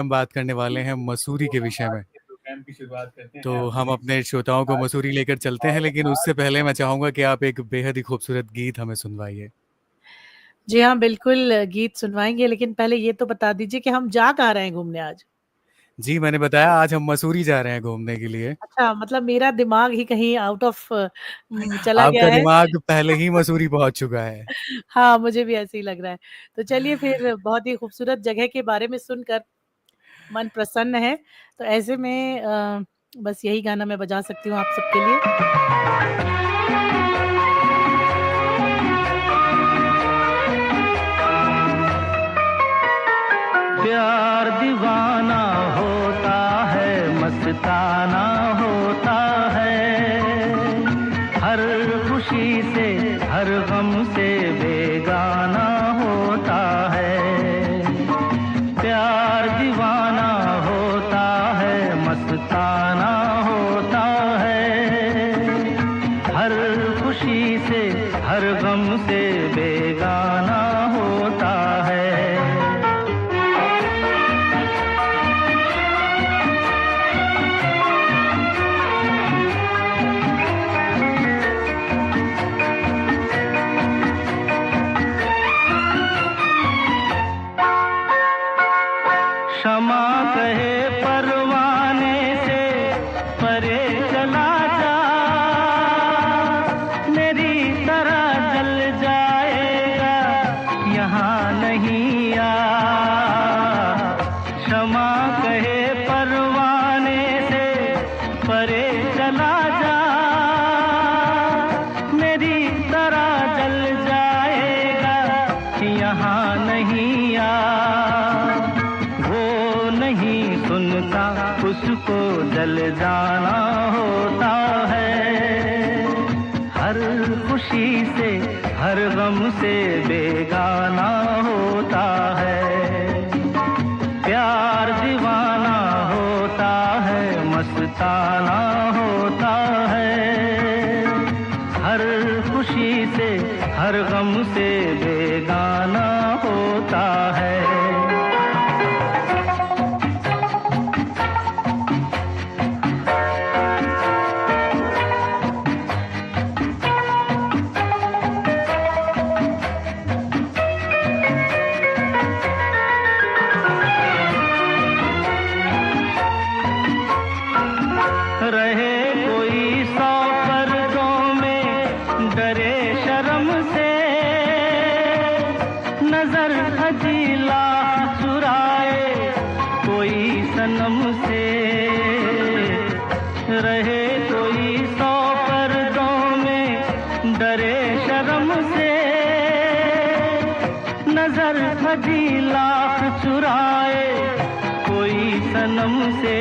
हम बात करने वाले हैं मसूरी के विषय में। तो हम अपने श्रोताओं को मसूरी लेकर चलते हैं, लेकिन उससे पहले मैं चाहूंगा कि आप एक बेहद ही खूबसूरत गीत हमें सुनवाइए। जी हाँ, बिल्कुल गीत सुनवाएँगे, लेकिन पहले ये तो बता दीजिए कि हम जा कहाँ रहे हैं घूमने आज? जी, मैंने बताया आज हम मसूरी जा रहे हैं घूमने के लिए। अच्छा, मतलब मेरा दिमाग ही कहीं आउट ऑफ चला गया आपका है। दिमाग पहले ही मसूरी पहुंच चुका है। हाँ, मुझे भी ऐसे ही लग रहा है। तो चलिए फिर बहुत ही खूबसूरत जगह के बारे में सुनकर मन प्रसन्न है। तो ऐसे में बस यही गाना मैं बजा सकती हूँ आप सबके लिए। प्यार दीवाना होता है, मस्ताना होता है, हर खुशी से हर गम से बेगाना होता है। प्यार दीवाना होता है, मस्ताना होता है, हर खुशी से हर गम से बेगाना होता है। क्षमा कहे परवाने से परे चला जा, मेरी तरह जल जाएगा यहाँ नहीं आ। क्षमा कहे परवाने से परे चला जा, मेरी तरह जल जाएगा यहाँ नहीं आ। नहीं सुनता उसको जल जाना होता है, हर खुशी से हर गम से बेगाना होता है। प्यार दीवाना होता है, मस्ताना होता है, हर खुशी से हर गम से बेगाना होता है। रहे कोई 100 पर्दों में डरे शर्म से, नजर हजीला चुराए कोई सनम से। रहे कोई 100 पर्दों में डरे शर्म से, नजर हजीला चुराए कोई सनम से।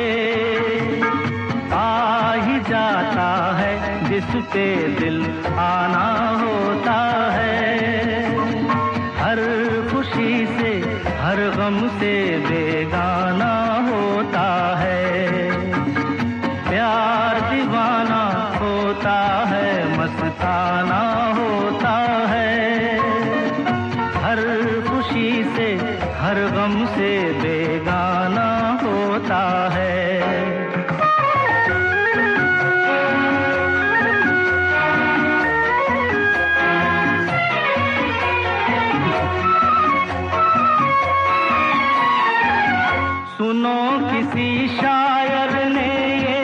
आ ही जाता है जिस पे दिल आना होता है, हर खुशी से हर गम से बेगाना होता है। प्यार दीवाना होता है, मस्ताना होता है, हर खुशी से हर गम से बेगाना होता है। सुनो किसी शायर ने ये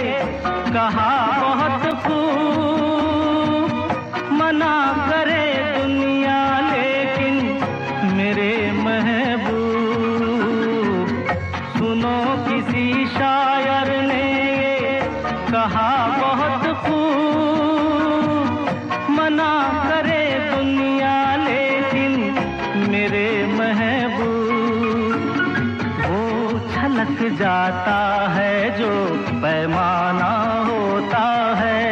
कहा बहुत खूब, मना करे दुनिया लेकिन मेरे महबूब। सुनो किसी शायर ने ये कहा बहुत खूब, मना करे दुनिया लेकिन मेरे महबूब। छलक जाता है जो पैमाना होता है,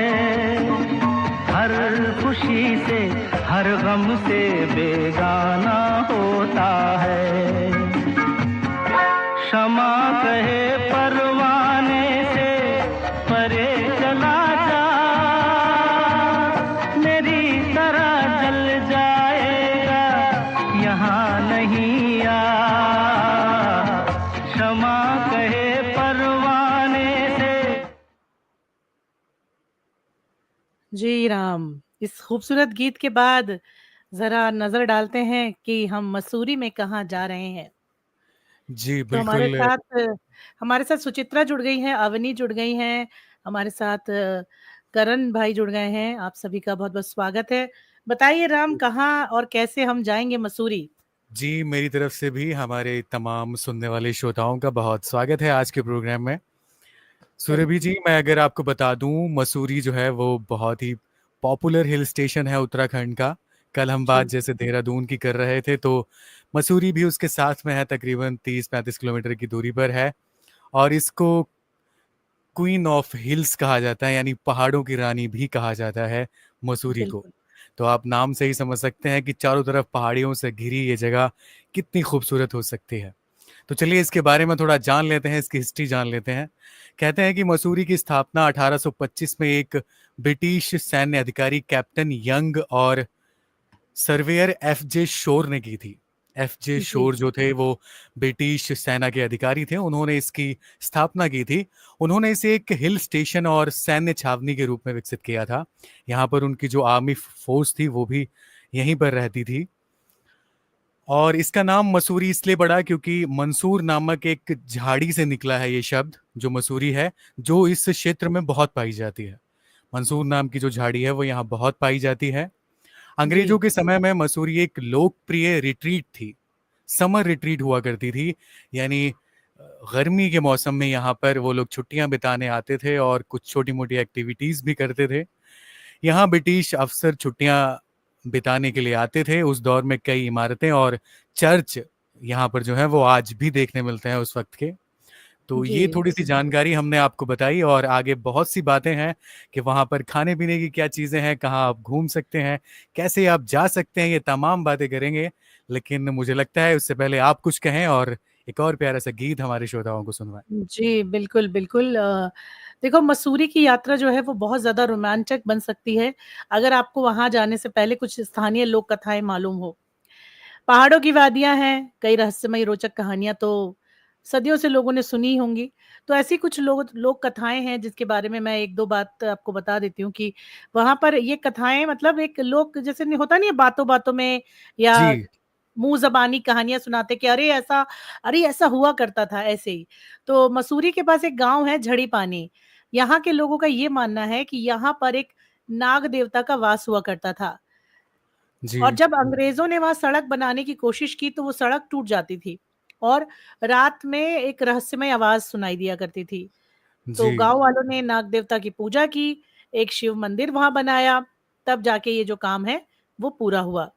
हर खुशी से हर गम से बेगाना होता है। क्षमा कहे परवाने से परे चला जा, मेरी तरह जल यहाँ नहीं आ। क्षमा कहे परवाने से। जी राम, इस खूबसूरत गीत के बाद जरा नजर डालते हैं कि हम मसूरी में कहाँ जा रहे हैं। जी, तो बिल्कुल। हमारे साथ सुचित्रा जुड़ गई हैं, अवनी जुड़ गई हैं, हमारे साथ करण भाई जुड़ गए हैं। आप सभी का बहुत-बहुत स्वागत है। बताइए राम, कहाँ और कैसे हम जाएँगे मसूरी? जी, मेरी तरफ से भी हमारे तमाम सुनने वाले श्रोताओं का बहुत स्वागत है आज के प्रोग्राम में। सुरभि जी, मैं अगर आपको बता दूँ, मसूरी जो है वो बहुत ही पॉपुलर हिल स्टेशन है उत्तराखंड का। कल हम बात जी, जैसे देहरादून की कर रहे थे, तो मसूरी भी उसके साथ में है, तकरीबन 30-35 किलोमीटर की दूरी पर है और इसको क्वीन ऑफ हिल्स कहा जाता है, यानी पहाड़ों की रानी भी कहा जाता है मसूरी को। बिल्कुल। तो आप नाम से ही समझ सकते हैं कि चारों तरफ पहाड़ियों से घिरी ये जगह कितनी खूबसूरत हो सकती है। तो चलिए इसके बारे में थोड़ा जान लेते हैं, इसकी हिस्ट्री जान लेते हैं। कहते हैं कि मसूरी की स्थापना 1825 में एक ब्रिटिश सैन्य अधिकारी कैप्टन यंग और सर्वेयर एफ जे शोर ने की थी। एफ जे जी, शोर जो थे वो ब्रिटिश सेना के अधिकारी थे, उन्होंने इसकी स्थापना की थी। उन्होंने इसे एक हिल स्टेशन और सैन्य छावनी के रूप में विकसित किया था। यहाँ पर उनकी जो आर्मी फोर्स थी वो भी यहीं पर रहती थी और इसका नाम मसूरी इसलिए पड़ा क्योंकि मंसूर नामक एक झाड़ी से निकला है ये शब्द, जो मसूरी है, जो इस क्षेत्र में बहुत पाई जाती है। मंसूर नाम की जो झाड़ी है वो यहाँ बहुत पाई जाती है। जी, अंग्रेजों के समय में मसूरी एक लोकप्रिय रिट्रीट थी, समर रिट्रीट हुआ करती थी, यानी गर्मी के मौसम में यहाँ पर वो लोग छुट्टियां बिताने आते थे और कुछ छोटी मोटी एक्टिविटीज भी करते थे। यहाँ ब्रिटिश अफसर छुट्टियां बिताने के लिए आते थे। उस दौर में कई इमारतें और चर्च यहाँ पर जो है वो आज भी देखने मिलते हैं उस वक्त के। तो जी। ये थोड़ी-सी जानकारी हमने आपको बताई और आगे बहुत सी बातें हैं कि वहाँ पर खाने-पीने की क्या चीज़ें हैं, कहाँ आप घूम सकते हैं, कैसे आप जा सकते हैं, ये तमाम बातें करेंगे। लेकिन मुझे लगता है उससे पहले आप कुछ कहें और एक और प्यारा-सा गीत हमारे श्रोताओं को सुनवाएँ। जी, बिल्कुल, बिल्कुल। देखो, मसूरी की यात्रा जो है वो बहुत ज़्यादा रोमांचक बन सकती है, अगर आपको वहाँ जाने से पहले कुछ स्थानीय लोक कथाएँ मालूम हो। पहाड़ों की वादियाँ हैं, कई रहस्यमयी रोचक कहानियाँ तो सदियों से लोगों ने सुनी ही होंगी। तो ऐसी कुछ लोक कथाएँ हैं जिसके बारे में मैं 1-2 बात आपको बता देती हूँ कि वहाँ पर ये कथाएँ मतलब एक लोक जैसे नहीं होता नहीं है बातों-बातों में या जी, मुँह ज़बानी कहानियाँ सुनाते कि अरे ऐसा हुआ करता था, ऐसे ही। तो मसूरी के पास एक गाँव है झड़ी पानी। यहाँ के लोगों का ये मानना है कि यहाँ पर एक नाग देवता का वास हुआ करता था। और जी, जब अंग्रेज़ों ने वहाँ सड़क बनाने की कोशिश की तो वो सड़क टूट जाती थी और रात में एक रहस्यमय आवाज़ सुनाई दिया करती थी। तो जी। गाँव वालों ने नाग देवता की पूजा की, एक शिव मंदिर वहाँ बनाया, तब जाके ये जो काम है वो पूरा हुआ।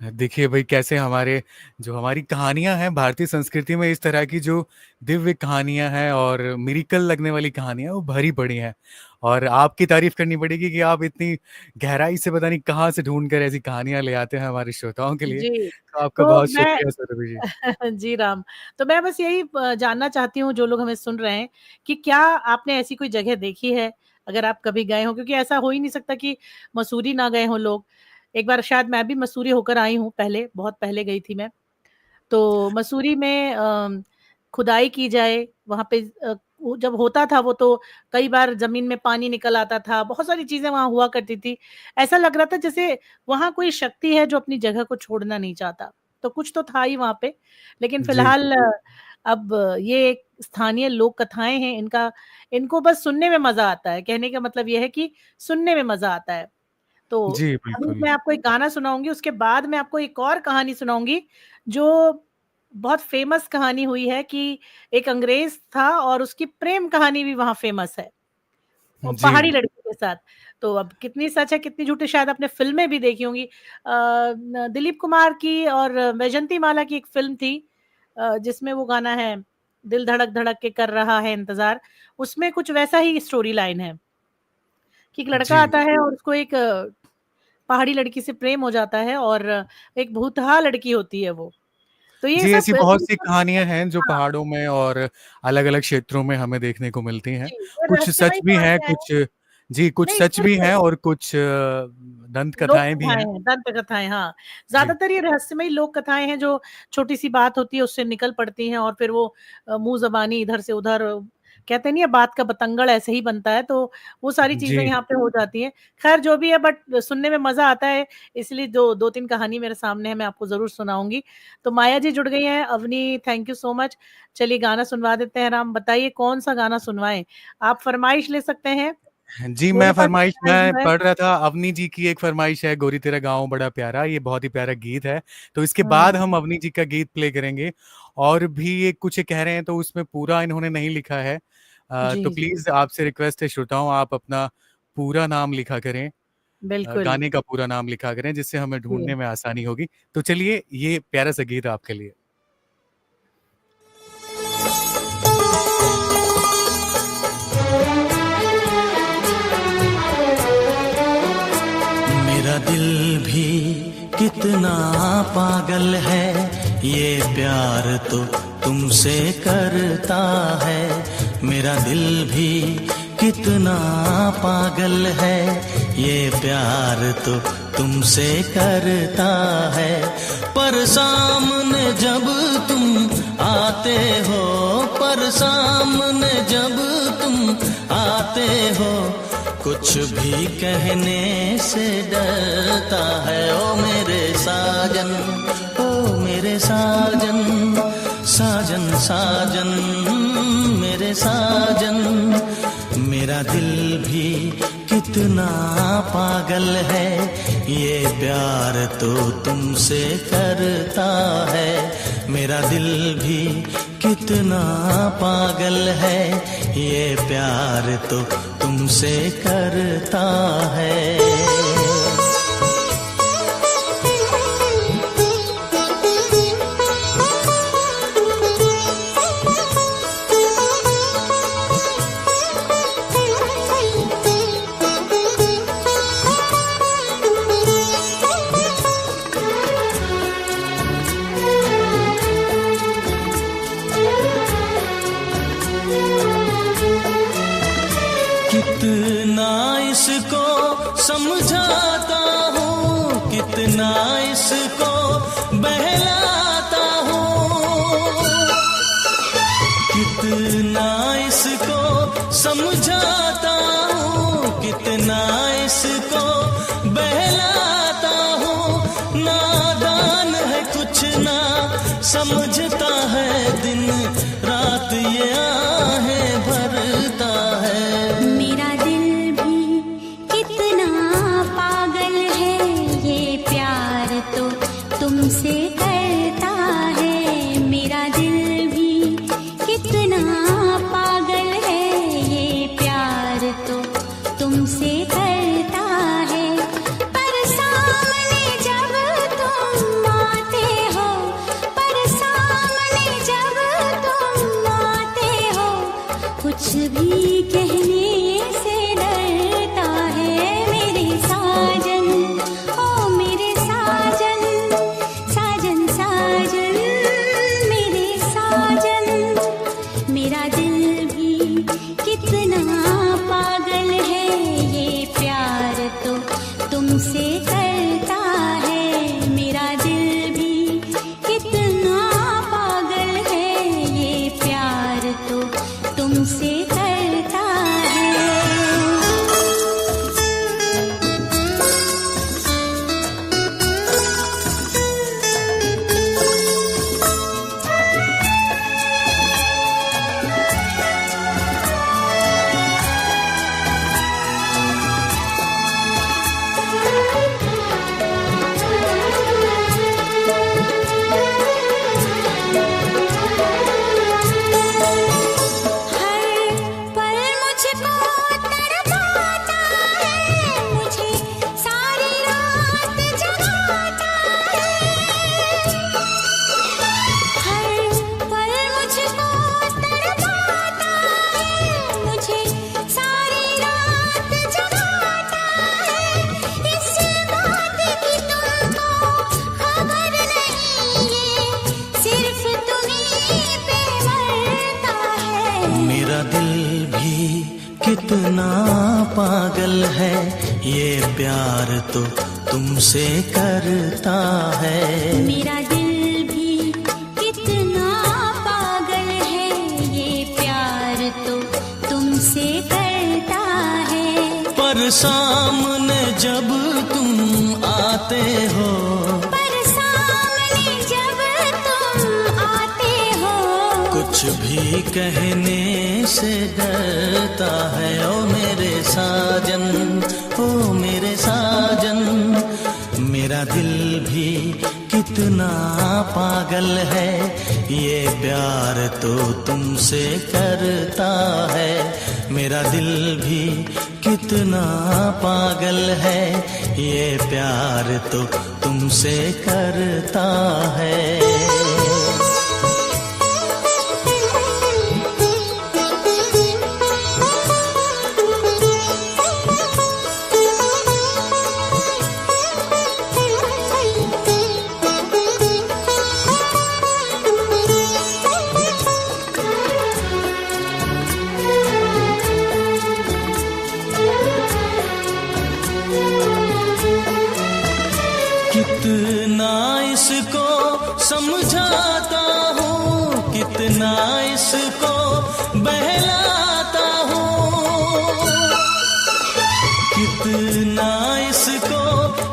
देखिए भाई कैसे हमारे जो हमारी कहानियाँ हैं भारतीय संस्कृति में इस तरह की जो दिव्य कहानियाँ हैं और मिरेकल लगने वाली कहानियाँ वो भरी पड़ी हैं और आपकी तारीफ करनी पड़ेगी कि आप इतनी गहराई से पता नहीं कहाँ से ढूंढ कर ऐसी कहानियाँ ले आते हैं हमारे श्रोताओं के लिए। जी, तो आपका तो बहुत मैं शुक्रिया सौरभ जी। जी राम, तो मैं बस यही जानना चाहती हूँ जो लोग हमें सुन रहे हैं कि क्या आपने ऐसी कोई जगह देखी है? अगर आप कभी गए हों क्योंकि ऐसा हो ही नहीं सकता कि मसूरी ना गए हों लोग। एक बार शायद मैं भी मसूरी होकर आई हूँ पहले, बहुत पहले गई थी मैं। तो मसूरी में खुदाई की जाए, वहाँ पे वो जब होता था वो तो कई बार ज़मीन में पानी निकल आता था, बहुत सारी चीज़ें वहाँ हुआ करती थी। ऐसा लग रहा था जैसे वहाँ कोई शक्ति है जो अपनी जगह को छोड़ना नहीं चाहता। तो कुछ तो था ही वहाँ पे, लेकिन जी, फिलहाल अब ये एक स्थानीय लोक कथाएँ हैं, इनको बस सुनने में मज़ा आता है। कहने का मतलब ये है कि सुनने में मज़ा आता है। तो जी अभी बिल्कुल। मैं आपको एक गाना सुनाऊँगी, उसके बाद मैं आपको एक और कहानी सुनाऊँगी, जो बहुत फ़ेमस कहानी हुई है कि एक अंग्रेज़ था और उसकी प्रेम कहानी भी वहाँ फ़ेमस है, वो जी, पहाड़ी लड़की के साथ। तो अब कितनी सच है, कितनी झूठ है, शायद आपने फ़िल्में भी देखी होंगी। न दिलीप कुमार की और वैजंती माला की एक फ़िल्म थी जिसमें वो गाना है, दिल धड़क धड़क के कर रहा है इंतज़ार, उसमें कुछ वैसा ही स्टोरी लाइन है कि एक लड़का जी। आता है और उसको एक पहाड़ी लड़की से प्रेम हो जाता है और एक भूतहा लड़की होती है वो। तो ये जी, सब ऐसी बहुत सी बिल्कुल कहानियाँ हैं जो हाँ, पहाड़ों में और अलग-अलग क्षेत्रों में हमें देखने को मिलती हैं। जी, ये कुछ सच रहस्यमयी भी हैं, कहानियाँ हैं। कुछ जी, कुछ नहीं, सच भी कुछ हैं और कुछ दंत लोक कथाएँ भी कथाएँ हैं। हैं, दंत कथाएँ, हाँ। जी, ज़्यादातर ये रहस्यमयी लोक कथाएँ हैं जो छोटी-सी बात होती है उससे निकल पड़ती हैं और फिर वो मुँह ज़बानी इधर से उधर कहते नहीं है बात का बतंगड़ ऐसे ही बनता है, तो वो सारी चीज़ें जी। यहाँ पे हो जाती हैं। ख़ैर जो भी है बट सुनने में मज़ा आता है, इसलिए जो 2-3 कहानी मेरे सामने है मैं आपको ज़रूर सुनाऊँगी। तो माया जी जुड़ गई हैं, Avni thank you so much. चलिए गाना सुनवा देते हैं राम, बताइए कौन-सा गाना सुनवाएँ? आप फ़रमाइश ले सकते हैं, जी, मेरे मैं पास फ़रमाइश टाइम मैं जो है पढ़ रहा था, अवनी जी की एक फ़रमाइश है, गोरी तेरा गाँव बड़ा प्यारा, ये बहुत ही प्यारा गीत है। तो इसके बाद हुँ, हम अवनी जी का गीत प्ले करेंगे और भी ये कुछ कह रहे हैं तो उसमें पूरा इन्होंने नहीं लिखा है। जी, तो जी, प्लीज़ आपसे रिक्वेस्ट है श्रोताओं आप अपना पूरा नाम लिखा करें, बिल्कुल। गाने का पूरा नाम लिखा करें जिससे हमें जी। ढूँढने में आसानी होगी। तो चलिए ये प्यारा-सा गीत आपके लिए। मेरा दिल भी कितना पागल है, ये प्यार तो तुमसे करता है। मेरा दिल भी कितना पागल है, ये प्यार तो तुमसे करता है। पर सामने जब तुम आते हो, पर सामने जब तुम आते हो, कुछ भी कहने से डरता है। ओ मेरे साजन, ओ मेरे साजन, साजन साजन मेरे साजन। मेरा दिल भी कितना पागल है, ये प्यार तो तुमसे करता है। मेरा दिल भी कितना पागल है, ये प्यार तो तुमसे करता है। कितना इसको समझाता हूँ, कितना इसको बहलाता हूँ, कितना इसको समझाता हूँ, कितना इसको बहलाता हूँ। नादान है कुछ ना समझता है, दिन रात ये आहें भरता है। मेरा दिल भी कितना पागल है, ये प्यार तो तुमसे करता है। मेरा दिल भी कितना पागल है, ये प्यार तो तुमसे करता है। पर सामने जब तुम आते हो, पर सामने जब तुम आते हो, कुछ भी कहने से डरता है। मेरे साजन, ओ मेरे साजन, साजन साजन मेरे साजन। मेरा दिल भी कितना पागल है, ये प्यार तो तुमसे करता है। मेरा दिल भी कितना पागल है, ये प्यार तो तुमसे करता है। हर पल मुझको तड़पाता है, मुझे सारी रात जगाता है। हर पल मुझको तड़पाता है, मुझे सारी रात जगाता है। इस बात की तुमको खबर नहीं, ये सिर्फ तुम्हीं पे मरता है। मेरा दिल भी कितना पागल है ये प्यार तो तुमसे करता है। मेरा दिल भी कितना पागल है ये प्यार तो तुमसे करता है। पर सामने जब तुम आते हो, पर सामने जब तुम आते हो, कुछ भी कहने से डरता है। ओ मेरे साजन, ओ मेरे साजन, मेरा दिल भी कितना पागल है ये प्यार तो तुमसे करता है। मेरा दिल भी कितना पागल है ये प्यार तो तुमसे करता है। कितना इसको समझाता हूँ, कितना इसको बहलाता हूँ, कितना इसको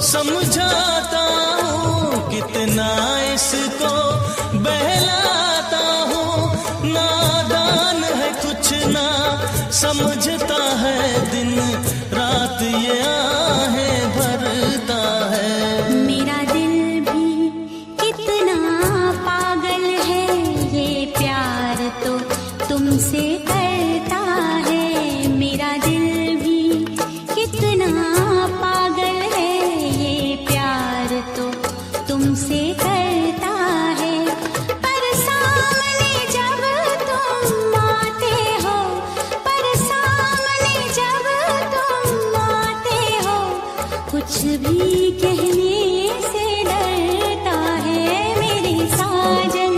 समझाता हूँ, कितना इसको बहलाता हूँ। नादान है कुछ ना समझता है, दिन रात ये आहें भरता है। मेरा दिल भी कितना पागल है ये प्यार तो तुमसे करता है। मेरा दिल भी कितना पागल है ये प्यार तो तुमसे करता है। पर सामने जब तुम आते हो, पर सामने जब तुम आते हो, कुछ भी कहने से डरता है। मेरे साजन,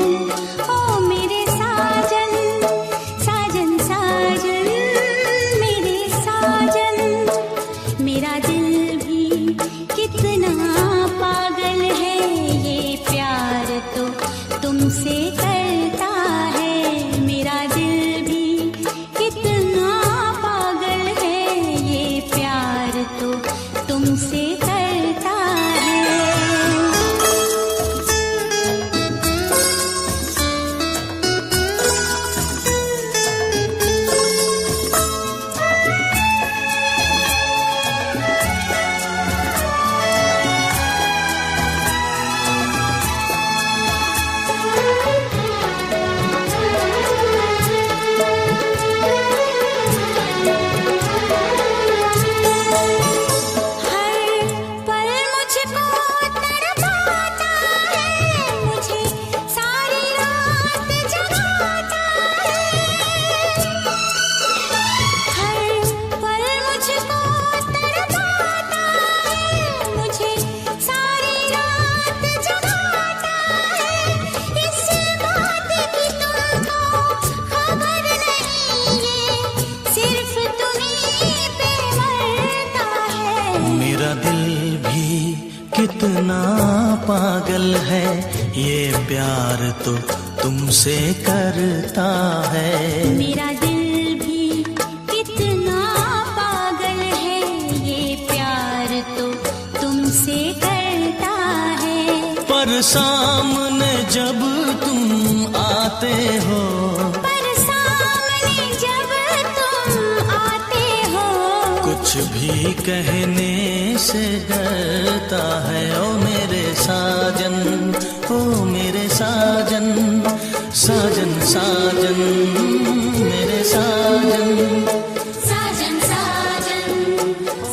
ओ मेरे साजन, साजन साजन, मेरे साजन, मेरा दिल भी कितना पागल है ये प्यार तो तुमसे करता है। मेरा दिल भी कितना पागल है ये प्यार तो तुमसे करता है। हर पल मुझको तड़पाता है, मुझे सारी रात जगाता है। हर पल मुझको तड़पाता है, मुझे सारी रात जगाता है। इस बात की तुमको खबर नहीं, ये सिर्फ तुम्हीं पे मरता है। मेरा दिल भी कितना पागल है ये प्यार तो तुमसे करता है। मेरा दिल भी कितना पागल है ये प्यार तो तुमसे करता है। पर सामने जब तुम आते हो, पर सामने जब तुम आते हो, कुछ भी कहने से डरता है। ओ मेरे साजन, ओ मेरे साजन, साजन साजन, मेरे साजन। साजन साजन,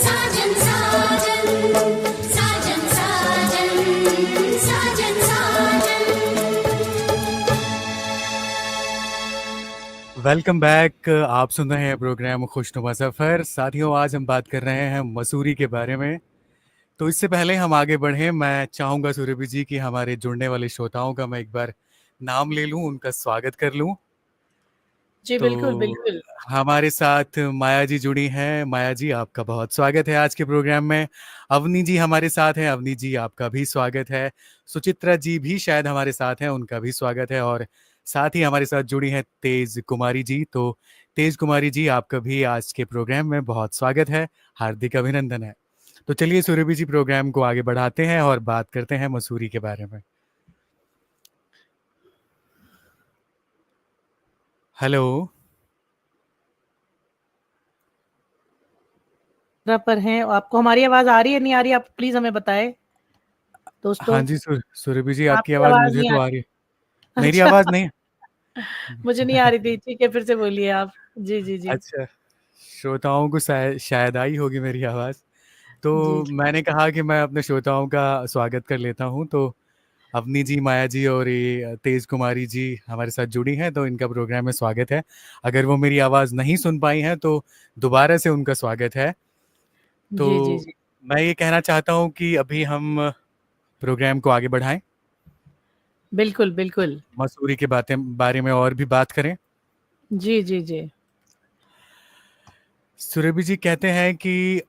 साजन साजन, साजन साजन, साजन साजन। Welcome back. आप सुन रहे हैं प्रोग्राम खुशनुमा सफ़र। साथियों, आज हम बात कर रहे हैं मसूरी के बारे में। तो इससे पहले हम आगे बढ़ें, मैं चाहूँगा सुरभि जी कि हमारे जुड़ने वाले श्रोताओं का मैं एक बार नाम ले लूँ, उनका स्वागत कर लूँ। जी, बिल्कुल, तो बिल्कुल। हमारे साथ माया जी जुड़ी हैं। माया जी, आपका बहुत स्वागत है आज के प्रोग्राम में। अवनी जी हमारे साथ हैं। अवनी जी, आपका भी स्वागत है। सुचित्रा जी भी शायद हमारे साथ हैं, उनका भी स्वागत है। और साथ ही हमारे साथ जुड़ी हैं तेज कुमारी जी। तो तेज कुमारी जी, आपका भी आज के प्रोग्राम में बहुत स्वागत है, हार्दिक अभिनंदन है। तो चलिए सुरभि जी, प्रोग्राम को आगे बढ़ाते हैं और बात करते हैं मसूरी के बारे में। हेलो। पर हैं, आपको हमारी आवाज़ आ रही है, नहीं आ रही? आप प्लीज़ हमें बताएँ, हाँ दोस्तों। जी, सुरभि जी, आपकी आपकी आवाज़ आवाज़ मुझे नहीं आ तो आ रही है। रही। मेरी अच्छा, आवाज़ नहीं? मुझे नहीं आ रही थी। ठीक है, फिर से बोलिए आप। जी, जी, जी। अच्छा, श्रोताओं को शायद आई होगी मेरी आवाज़। तो जी, मैंने कहा कि मैं अपने श्रोताओं का स्वागत कर लेता हूँ। तो अवनी जी, माया जी और ये तेज कुमारी जी हमारे साथ जुड़ी हैं, तो इनका प्रोग्राम में स्वागत है। अगर वो मेरी आवाज़ नहीं सुन पाई हैं तो दोबारा से उनका स्वागत है। तो जी, जी, जी। मैं ये कहना चाहता हूँ कि अभी हम प्रोग्राम को आगे बढ़ाएं, बिल्कुल, बिल्कुल। मसूरी के बातें बारे में और भी बात करें। जी, जी, जी। सुरभि जी कहते हैं कि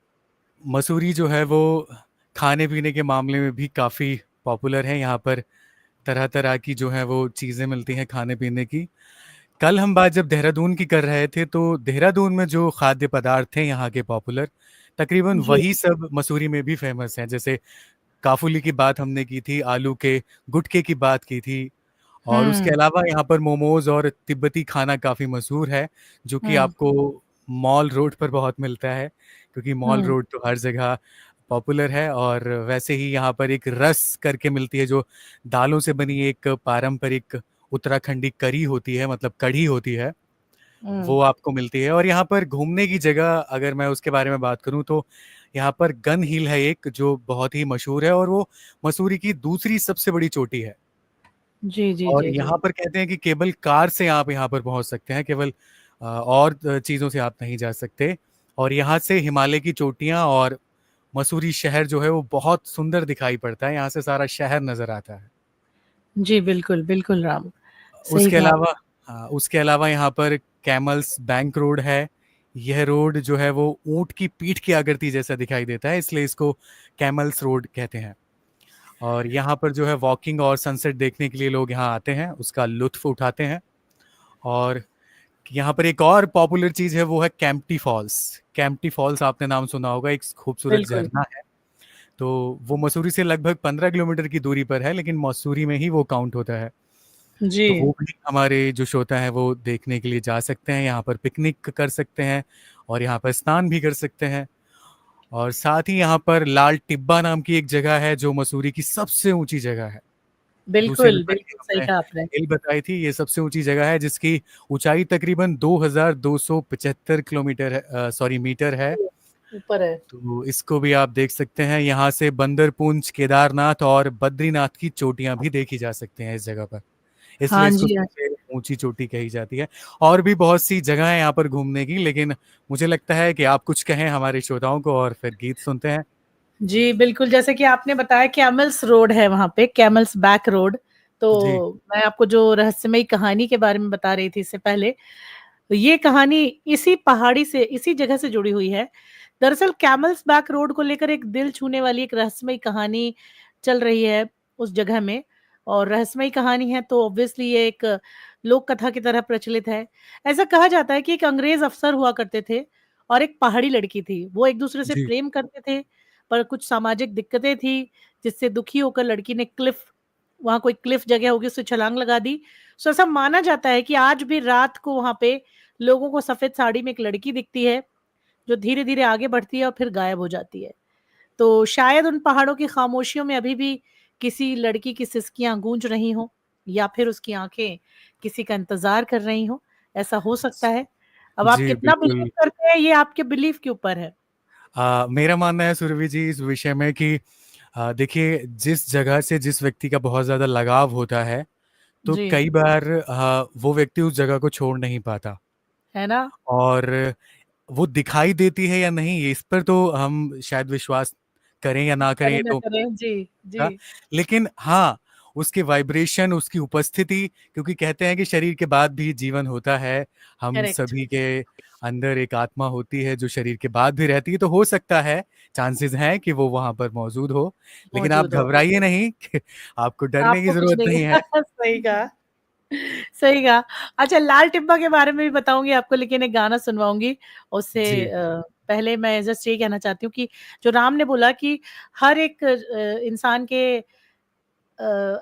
मसूरी जो है वो खाने पीने के मामले में भी काफ़ी पॉपुलर है। यहाँ पर तरह तरह की जो है वो चीज़ें मिलती हैं खाने पीने की। कल हम बात जब देहरादून की कर रहे थे, तो देहरादून में जो खाद्य पदार्थ थे यहाँ के पॉपुलर, तकरीबन जी। वही सब मसूरी में भी फेमस हैं। जैसे काफुली की बात हमने की थी, आलू के गुटके की बात की थी, और उसके हुँ, अलावा यहाँ पर मोमोज और तिब्बती खाना काफ़ी मशहूर है, जो कि हुँ, आपको मॉल रोड पर बहुत मिलता है, क्योंकि मॉल हुँ, रोड तो हर जगह पॉपुलर है। और वैसे ही यहाँ पर एक रस करके मिलती है, जो दालों से बनी एक पारंपरिक उत्तराखंडी करी होती है, मतलब कढ़ी होती है, हुँ। वो आपको मिलती है। और यहाँ पर घूमने की जगह अगर मैं उसके बारे में बात करूँ, तो यहाँ पर गन हिल है एक, जो बहुत ही मशहूर है, और वो मसूरी की दूसरी सबसे बड़ी चोटी है। जी, जी, और जी, जी। यहाँ पर कहते हैं कि केवल कार से आप यहाँ पर पहुँच सकते हैं, केवल और चीज़ों से आप नहीं जा सकते। और यहाँ से हिमालय की चोटियाँ और मसूरी शहर जो है वो बहुत सुंदर दिखाई पड़ता है, यहाँ से सारा शहर नज़र आता है। जी, बिल्कुल, बिल्कुल राम, सही उसके कहा। अलावा, हाँ, उसके अलावा यहाँ पर कैमल्स बैंक रोड है। यह रोड जो है वो ऊँट की पीठ की आकृति जैसा दिखाई देता है, इसलिए इसको कैमल्स रोड कहते हैं। और यहाँ पर जो है वॉकिंग और सनसेट देखने के लिए लोग यहाँ आते हैं, उसका लुत्फ उठाते हैं। और यहाँ पर एक और पॉपुलर चीज़ है, वो है कैंपटी फॉल्स। कैंपटी फॉल्स आपने नाम सुना होगा, एक खूबसूरत बिल्कुल। झरना है। तो वो मसूरी से लगभग 15 किलोमीटर की दूरी पर है, लेकिन मसूरी में ही वो काउंट होता है। जी। तो वो भी हमारे जो श्रोता हैं वो देखने के लिए जा सकते हैं, यहाँ पर पिकनिक कर सकते हैं और यहाँ पर स्नान भी कर सकते हैं। और साथ ही यहाँ पर लाल टिब्बा नाम की एक जगह है, जो मसूरी की सबसे ऊंची जगह है। दूसरे बिल्कुल, नंबर की बिल्कुल सही हमने कहा आपने। हिल बताई थी, ये सबसे ऊंची जगह है, जिसकी ऊंचाई तकरीबन 2275 किलोमीटर है, सॉरी मीटर है। ऊपर है। तो इसको भी आप देख सकते हैं। यहाँ से बंदरपुंज, केदारनाथ और बद्रीनाथ की चोटियां भी देखी जा सकती हैं इस जगह पर, इसलिए हाँ इसको जी, हाँ। सबसे ऊंची चोटी कही जाती है। और भी बहुत सी जगह है यहाँ पर घूमने की, लेकिन मुझे लगता है कि आप कुछ कहें हमारे श्रोताओं को और फिर गीत सुनते हैं। जी, बिल्कुल, जैसे कि आपने बताया कैमल्स रोड है वहाँ पे, कैमल्स बैक रोड। जी तो मैं आपको जो रहस्यमयी कहानी के बारे में बता रही थी इससे पहले, तो ये कहानी इसी पहाड़ी से, इसी जगह से जुड़ी हुई है। दरअसल कैमल्स बैक रोड को लेकर एक दिल छूने वाली एक रहस्यमयी कहानी चल रही है उस जगह में। और रहस्यमयी कहानी है तो ऑब्वियसली ये एक लोक कथा की तरह प्रचलित है। ऐसा कहा जाता है कि एक अंग्रेज अफसर हुआ करते थे और एक पहाड़ी लड़की थी। वो एक-दूसरे से जी प्रेम करते थे, पर कुछ सामाजिक दिक्कतें थी, जिससे दुखी होकर लड़की ने वहाँ कोई क्लिफ जगह होगी, उससे छलांग लगा दी। सो ऐसा माना जाता है कि आज भी रात को वहाँ पे लोगों को सफ़ेद साड़ी में एक लड़की दिखती है, जो धीरे-धीरे आगे बढ़ती है और फिर गायब हो जाती है। तो शायद उन पहाड़ों की खामोशियों में अभी भी किसी लड़की की सिसकियाँ गूंज रही हों, या फिर उसकी आँखें किसी का इंतज़ार कर रही हों, ऐसा हो सकता है। अब आप जी कितना बिलीव बिल्कुल। करते हैं, ये आपके बिलीफ के ऊपर है। मेरा मानना है सुरभि जी इस विषय में कि देखिए, जिस जगह से जिस व्यक्ति का बहुत ज़्यादा लगाव होता है, तो जी, कई बार वो व्यक्ति उस जगह को छोड़ नहीं पाता। है ना? और वो दिखाई देती है या नहीं, इस पर तो हम शायद विश्वास करें या ना करें, करें ये ना तो करें। जी, था। जी। लेकिन हाँ, उसके वाइब्रेशन, उसकी उपस्थिति, क्योंकि कहते हैं कि शरीर के बाद भी जीवन होता है। हम करेक्ट। सभी के अंदर एक आत्मा होती है जो शरीर के बाद भी रहती है, तो हो सकता है, चांसेस हैं कि वो वहां पर मौजूद हो, लेकिन आप मौजूद हो। घबराइए नहीं। आपको डरने की आपको कुछ जरूरत नहीं नहीं है। सही कहा, सही कहा। अच्छा, लाल टिब्बा के बारे में भी बताऊंगी आपको, लेकिन एक गाना सुनवाऊंगी उससे जी पहले मैं जस्ट ये कहना चाहती हूँ कि जो राम ने बोला कि हर एक इंसान के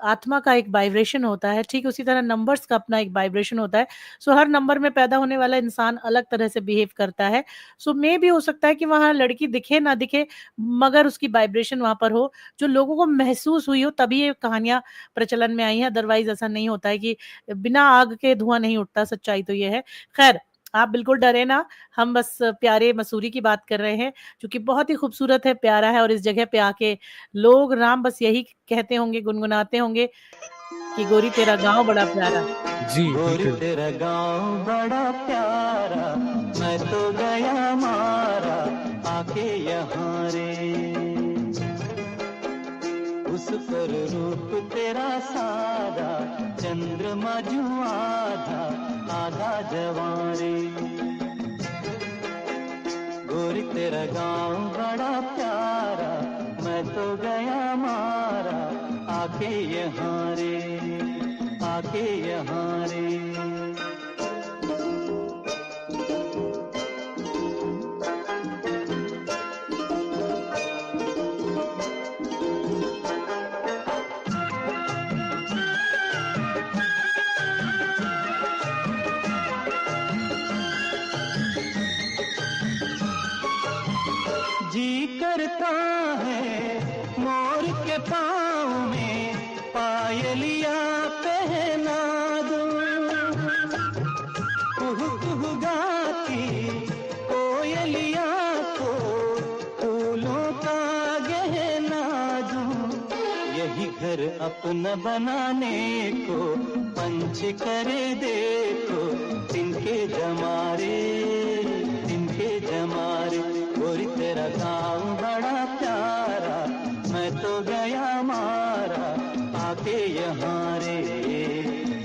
आत्मा का एक वाइब्रेशन होता है, ठीक उसी तरह नंबर्स का अपना एक वाइब्रेशन होता है। सो हर नंबर में पैदा होने वाला इंसान अलग तरह से बिहेव करता है। सो मे भी हो सकता है कि वहाँ लड़की दिखे ना दिखे, मगर उसकी वाइब्रेशन वहाँ पर हो, जो लोगों को महसूस हुई हो, तभी ये कहानियाँ प्रचलन में आई हैं। अदरवाइज़ ऐसा नहीं होता है कि बिना आग के धुआँ नहीं उठता, सच्चाई तो ये है। खैर, आप बिल्कुल डरे ना, हम बस प्यारे मसूरी की बात कर रहे हैं, जो कि बहुत ही खूबसूरत है, प्यारा है, और इस जगह पे आके लोग राम बस यही कहते होंगे, गुनगुनाते होंगे कि गोरी तेरा गाँव बड़ा प्यारा। जी गोरी बिल्कुल। तेरा गाँव बड़ा प्यारा, मैं तो गया मारा आके यहाँ रे। उस पर रूप तेरा सादा, चंद्रमा जो आधा आधा जवां रे। गोरी तेरा गाँव बड़ा प्यारा, मैं तो गया मारा आके यहाँ रे, आके यहाँ रे। जी करता है मोर के पाँव में पायलिया पहना दूं, कुहू कुहू गाती कोयलिया को फूलों का गहना दूं। यही घर अपना बनाने को पंच करे देखो, तिनके जमारे, तिनके जमारे। गोरी तेरा गाँव बड़ा प्यारा, मैं तो गया मारा आके यहाँ रे,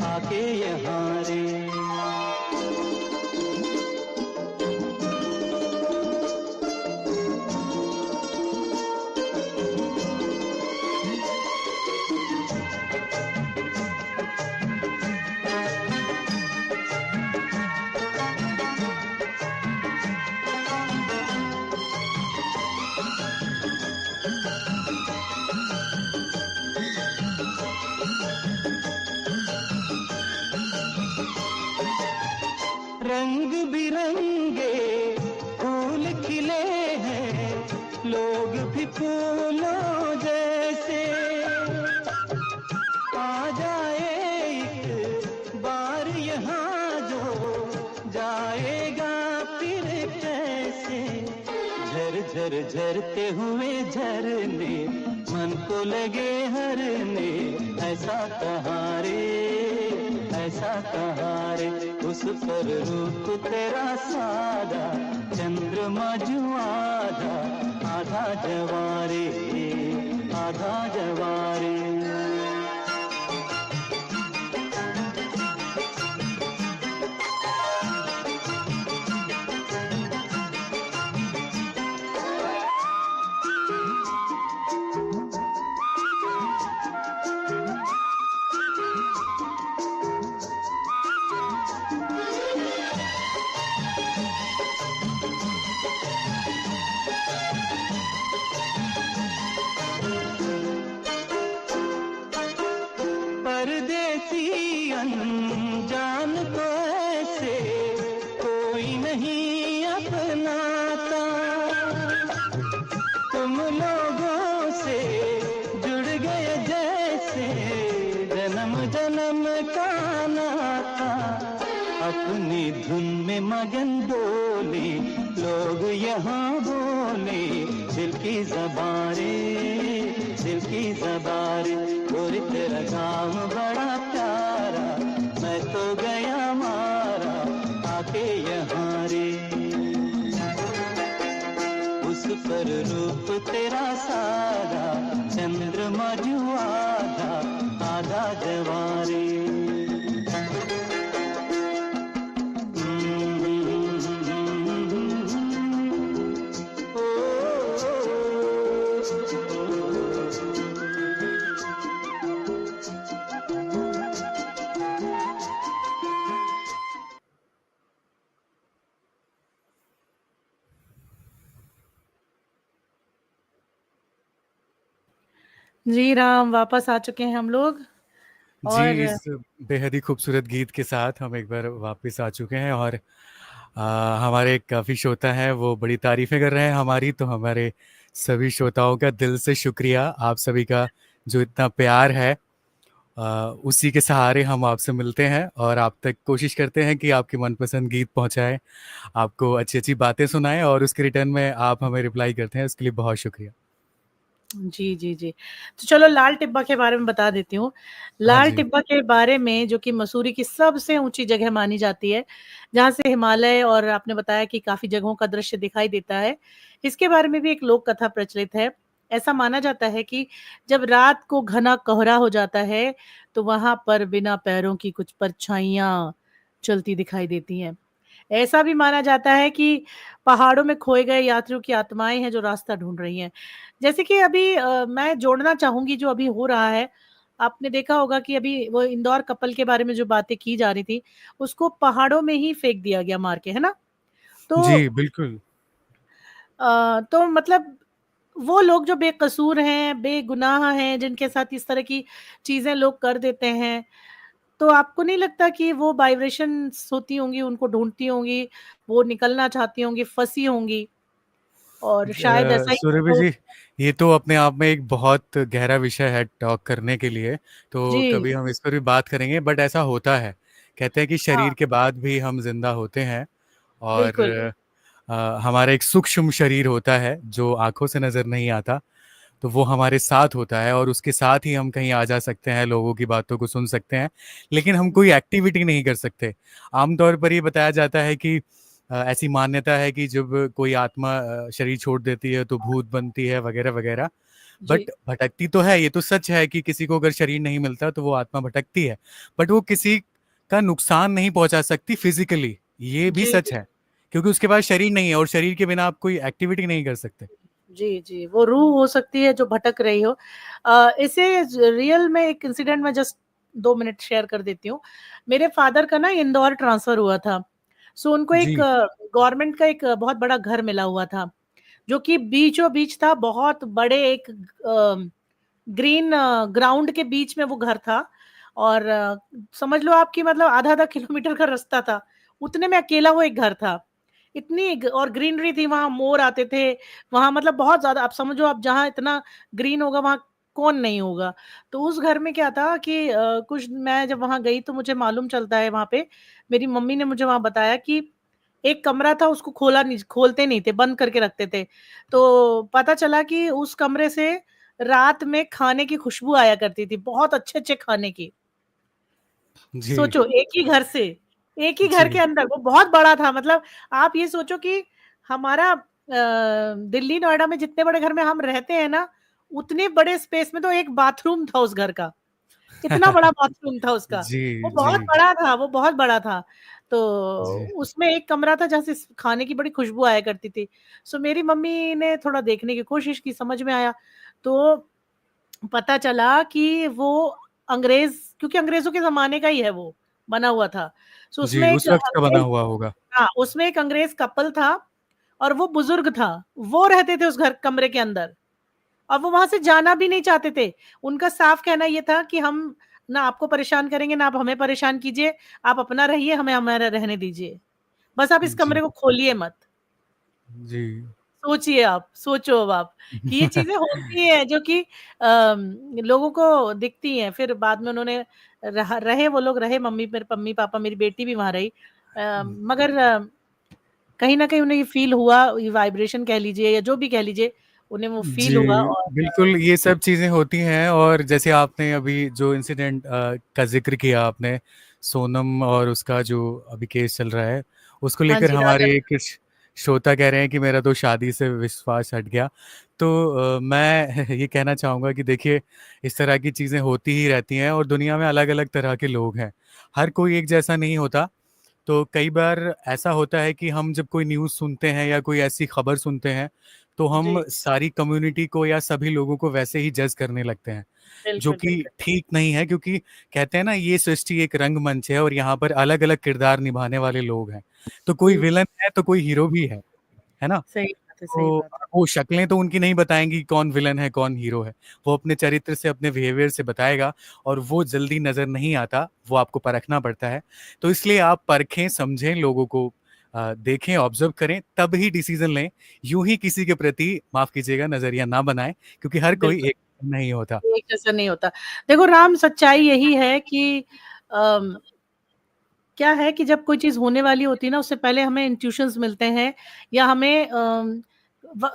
आके यहाँ रे। रंग बिरंगे फूल खिले हैं, लोग भी फूलों जैसे। आ जाए एक बार यहाँ जो जाएगा फिर कैसे। झर झर झरते हुए झरने मन को लगे हरने, ऐसा कहाँ रे, ऐसा कहाँ रे। उस पर रूप तेरा सादा, चंद्रमा जो आधा आधा जवारे, आधा जवारे। परदेसी अनजान तो ऐसे कोई नहीं अपनाता, तुम लोगों से जुड़ गए जैसे जन्म जन्म का नाता। अपनी धुन में मगन डोले लोग यहाँ बोले, दिल की ज़बारे, दिल की ज़बारे। गोरी तेरा गाँव बड़ा प्यारा, मैं तो गया मारा आके यहाँ रे। उस पर रूप तेरा सादा, चंद्रमा जो आधा राधा जवारी। जी राम, वापस आ चुके हैं हम लोग। जी, और इस बेहद ही खूबसूरत गीत के साथ हम एक बार वापस आ चुके हैं और हमारे काफ़ी श्रोता हैं वो बड़ी तारीफ़ें कर रहे हैं हमारी, तो हमारे सभी श्रोताओं का दिल से शुक्रिया। आप सभी का जो इतना प्यार है, उसी के सहारे हम आपसे मिलते हैं और आप तक कोशिश करते हैं कि आपके मनपसंद गीत पहुंचाएं, आपको अच्छी-अच्छी बातें सुनाएं और उसके रिटर्न में आप हमें रिप्लाई करते हैं, उसके लिए बहुत शुक्रिया। जी, जी, जी। तो चलो लाल टिब्बा के बारे में बता देती हूँ। हाँ लाल जी। टिब्बा के बारे में, जो कि मसूरी की सबसे ऊँची जगह मानी जाती है, जहाँ से हिमालय और आपने बताया कि काफ़ी जगहों का दृश्य दिखाई देता है। इसके बारे में भी एक लोक कथा प्रचलित है। ऐसा माना जाता है कि जब रात को घना कोहरा हो जाता है, तो वहाँ पर बिना पैरों की कुछ परछाइयाँ चलती दिखाई देती हैं। ऐसा भी माना जाता है कि पहाड़ों में खोए गए यात्रियों की आत्माएँ हैं जो रास्ता ढूँढ रही हैं। जैसे कि अभी मैं जोड़ना चाहूँगी जो अभी हो रहा है, आपने देखा होगा कि अभी वो इंदौर कपल के बारे में जो बातें की जा रही थी, उसको पहाड़ों में ही फेंक दिया गया मार के, है ना? तो जी, बिल्कुल। तो मतलब वो लोग जो बेकसूर हैं, बेगुनाह हैं, जिनके साथ इस तरह की चीज़ें लोग कर देते हैं, तो आपको नहीं लगता कि वो वाइब्रेशंस होती होंगी, उनको ढूँढती होंगी, वो निकलना चाहती होंगी, फँसी होंगी और शायद ऐसा ही सुरभि हो। जी, ये तो अपने आप में एक बहुत गहरा विषय है टॉक करने के लिए, तो जी, कभी हम इस पर भी बात करेंगे, बट ऐसा होता है। कहते हैं कि हाँ, शरीर के बाद भी हम ज़िंदा होते हैं और बिल्कुल। हमारा एक सूक्ष्म शरीर होता है, जो आँखों से नज़र नहीं आता, तो वो हमारे साथ होता है और उसके साथ ही हम कहीं आ जा सकते हैं, लोगों की बातों को सुन सकते हैं, लेकिन हम कोई एक्टिविटी नहीं कर सकते। आम तौर पर ये बताया जाता है कि ऐसी मान्यता है कि जब कोई आत्मा शरीर छोड़ देती है तो भूत बनती है वगैरह वगैरह, जी, बट भटकती तो है। ये तो सच है कि किसी को अगर शरीर नहीं मिलता तो वो आत्मा भटकती है, बट वो किसी का नुकसान नहीं पहुंचा सकती फिजिकली, ये भी जी, सच है, क्योंकि उसके पास शरीर नहीं है और शरीर के बिना आप कोई एक्टिविटी नहीं कर सकते। जी, जी, वो रूह हो सकती है जो भटक रही हो। इसे रियल में एक इंसिडेंट मैं जस्ट 2 मिनट शेयर कर देती हूँ। मेरे फादर का ना इंदौर ट्रांसफ़र हुआ था। सो उनको एक जी। गवर्नमेंट का एक बहुत बड़ा घर मिला हुआ था, जो कि बीचों-बीच था, बहुत बड़े एक ग्रीन ग्राउंड के बीच में वो घर था और समझ लो आप कि मतलब आधा-आधा किलोमीटर का रास्ता था। उतने में अकेला वो एक घर था। इतनी ग और ग्रीनरी थी, वहाँ मोर आते थे, वहाँ मतलब बहुत ज़्यादा आप समझो, आप जहाँ इतना ग्रीन होगा वहाँ कौन नहीं होगा। तो उस घर में क्या था कि कुछ मैं जब वहाँ गई तो मुझे मालूम चलता है वहाँ पे, मेरी मम्मी ने मुझे वहाँ बताया कि एक कमरा था, उसको खोलते नहीं थे, बंद करके रखते थे। तो पता चला कि उस कमरे से रात में खाने की खुशबू आया करती थी, बहुत अच्छे-अच्छे खाने की। जी। सोचो एक ही घर के जी। अंदर वो बहुत बड़ा था, मतलब आप ये सोचो कि हमारा दिल्ली, नोएडा में जितने बड़े घर में हम रहते हैं ना, उतने बड़े स्पेस में तो एक बाथरूम था उस घर का। इतना बड़ा बाथरूम था उसका। जी। वो जी। बहुत बड़ा था, वो बहुत बड़ा था। तो जी। उसमें एक कमरा था जहाँ से खाने की बड़ी खुशबू आया करती थी। सो मेरी मम्मी ने थोड़ा देखने की कोशिश की, समझ में आया। तो पता चला कि वो अंग्रेज़, क्योंकि अंग्रेज़ों के ज़माने का ही है वो, बना हुआ था। सो जी, उसमें एक उस वक्त का बना अंग्रेज़, हुआ होगा। हाँ, उसमें एक अंग्रेज़ कपल था और वो बुज़ुर्ग था। वो रहते थे उस घर कमरे के अंदर और वो वहाँ से जाना भी नहीं चाहते थे। उनका साफ कहना ये था कि हम ना आपको परेशान करेंगे, ना आप हमें परेशान कीजिए। आप अपना रहिए, हमें हमारा रहने दीजिए। बस आप इस जी। कमरे को खोलिए मत। जी। सोचिए आप, सोचो अब आप कि ये चीज़ें होती हैं जो कि लोगों को दिखती हैं। फिर बाद में उन्होंने रहे वो लोग रहे, मम्मी-पापा, मेरी बेटी भी वहाँ रही। मगर कहीं न कहीं उन्हें ये फ़ील हुआ, ये वाइब्रेशन कह लीजिए या जो भी कह लीजिए, उन्हें वो फ़ील हुआ जी, और बिल्कुल ये सब चीज़ें होती हैं और जैसे आपने अभी जो इंसिडेंट का ज़िक्र किया आपने, सोनम और उसका जो अभी केस चल रहा है, उसको हाँ लेकर जी, राधा हमारे एक श्रोता कह रहे हैं कि मेरा तो शादी से विश्वास हट गया। तो मैं ये कहना चाहूँगा कि देखिए, इस तरह की चीज़ें होती ही रहती हैं और दुनिया में अलग-अलग तरह के लोग हैं। हर कोई एक जैसा नहीं होता। तो कई बार ऐसा होता है कि हम जब कोई न्यूज़ सुनते हैं या कोई ऐसी खबर सुनते हैं, तो हम जी, सारी कम्युनिटी को या सभी लोगों को वैसे ही जज करने लगते हैं, जो बिल्कुल, कि बिल्कुल। ठीक नहीं है, क्योंकि कहते हैं ना, ये सृष्टि एक रंगमंच है और यहाँ पर अलग-अलग किरदार निभाने वाले लोग हैं। तो कोई जी, विलन है तो कोई हीरो भी है ना? सही बात है, सही तो बात है। वो शक्लें तो उनकी नहीं बताएँगी कौन विलन है, कौन हीरो है। वो अपने चरित्र से, अपने बिहेवियर से बताएगा और वो जल्दी नज़र नहीं आता, वो आपको परखना पड़ता है। तो इसलिए आप परखें, समझें, लोगों को देखें, ऑब्ज़र्व करें, तब ही डिसीज़न लें। यूँ ही किसी के प्रति, माफ़ कीजिएगा, नज़रिया ना बनाएँ, क्योंकि हर कोई बिल्कुल, एक नहीं होता। एक जैसा नहीं होता। देखो राम, सच्चाई यही है कि अम क्या है कि जब कोई चीज़ होने वाली होती है ना, उससे पहले हमें इंट्यूशंस मिलते हैं या हमें